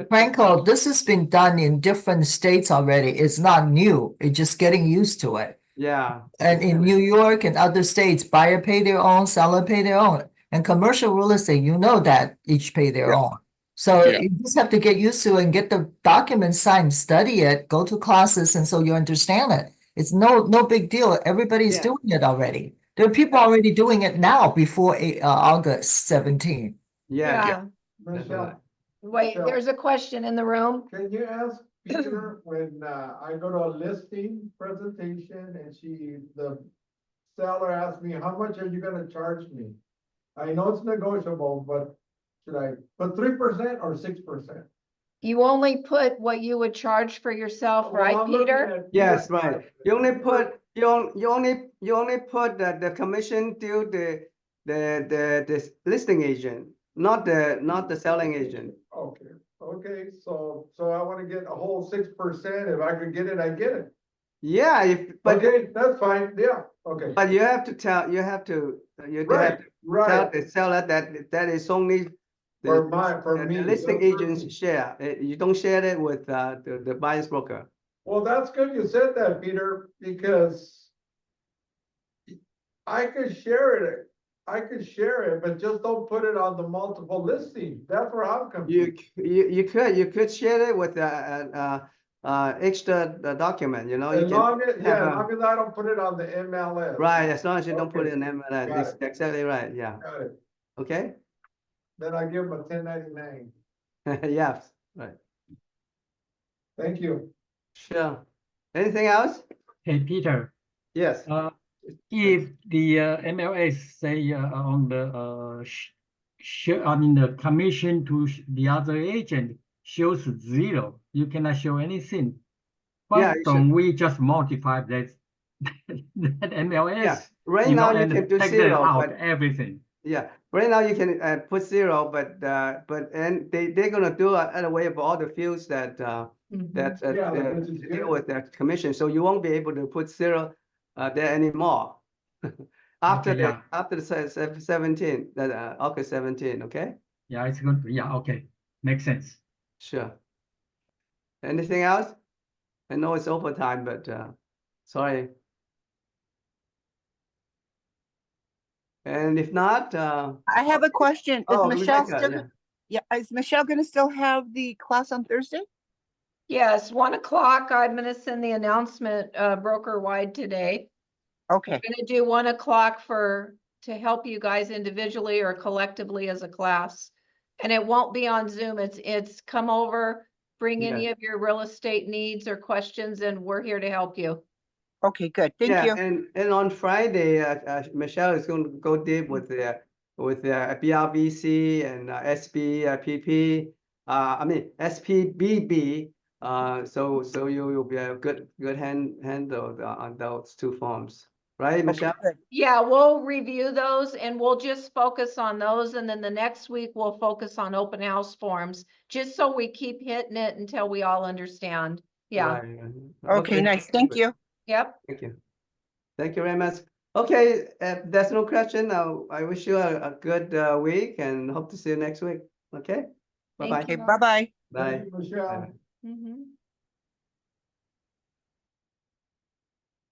Franco, this has been done in different states already. It's not new. It's just getting used to it. Yeah. And in New York and other states, buyer pay their own, seller pay their own. And commercial real estate, you know that each pay their Yeah. own. So Yeah. you just have to get used to it and get the documents signed, study it, go to classes, and so you understand it. It's no big deal. Everybody's Yeah. doing it already. There are people already doing it now before August 17. Yeah. Michelle, Wait, Michelle. there's a question in the room. can you ask Peter when I go to a listing presentation and the seller asks me, how much are you gonna charge me? I know it's negotiable, but should I put 3% or 6%? You only put what you would charge for yourself, Well, right, I'm looking Peter? at- Yes, right. You only put the commission to the listing agent, not the selling agent. Okay, so I wanna get a whole 6%. If I could get it, I get it. Yeah, but Okay, that's fine, yeah, okay. but you have to tell you have to tell Right, the seller that is only for the me. listing that's for agent's me. share. You don't share it with the buyer's broker. Well, that's good you said that, Peter, because I could share it, but just don't put it on the multiple listing. That's where I'm confused. You could share it with extra document. You know, you As can long as, have as long as I don't put it on the MLS. right, as long as you don't put Okay. it in MLS. Got It's it. exactly right. Yeah. Got it. Okay. Then I give them a 1099. Yes. Right. Thank you. Sure. Anything else? Hey, Peter, Yes. if the MLS say on the the commission to the other agent shows 0, you cannot show anything. Why Yeah, you don't we just modify that MLS? Yeah. Right now you and can do take 0, that out, but everything. yeah, right now you can put 0, but and they're gonna do another way of all the fields that Mhm. Yeah, which is to deal good. with that commission. So you won't be able to put 0 there anymore. After Okay, yeah. after the 17, that August 17. Okay. Yeah, it's good. Yeah, okay. Makes sense. Sure. Anything else? I know it's overtime, but sorry. And if not, I have a question. Is oh, Michelle Rebecca, still, is Michelle gonna still have the class on Thursday? Yes, 1 o'clock. I'm gonna send the announcement broker wide today. Okay, I'm gonna do 1 o'clock to help you guys individually or collectively as a class. And it won't be on Zoom. It's come over, bring any Yeah. of your real estate needs or questions, and we're here to help you. okay, good. Thank yeah, you. and on Friday, Michelle is going to go deep with the BRBC and SBPP. I mean SPBB. So you will be a good handle on those two forms, right, Okay, Michelle? good. Yeah, we'll review those and we'll just focus on those. And then the next week we'll focus on open house forms, just so we keep hitting it until we all understand. Yeah, Right. Okay, nice. Thank you. yep. Thank you. Thank you very much. Okay, if there's no question, I wish you a good week and hope to see you next week. Okay? Thank Bye-bye. Okay, you. bye-bye. Bye. Thank you, Michelle. Bye. Mhm.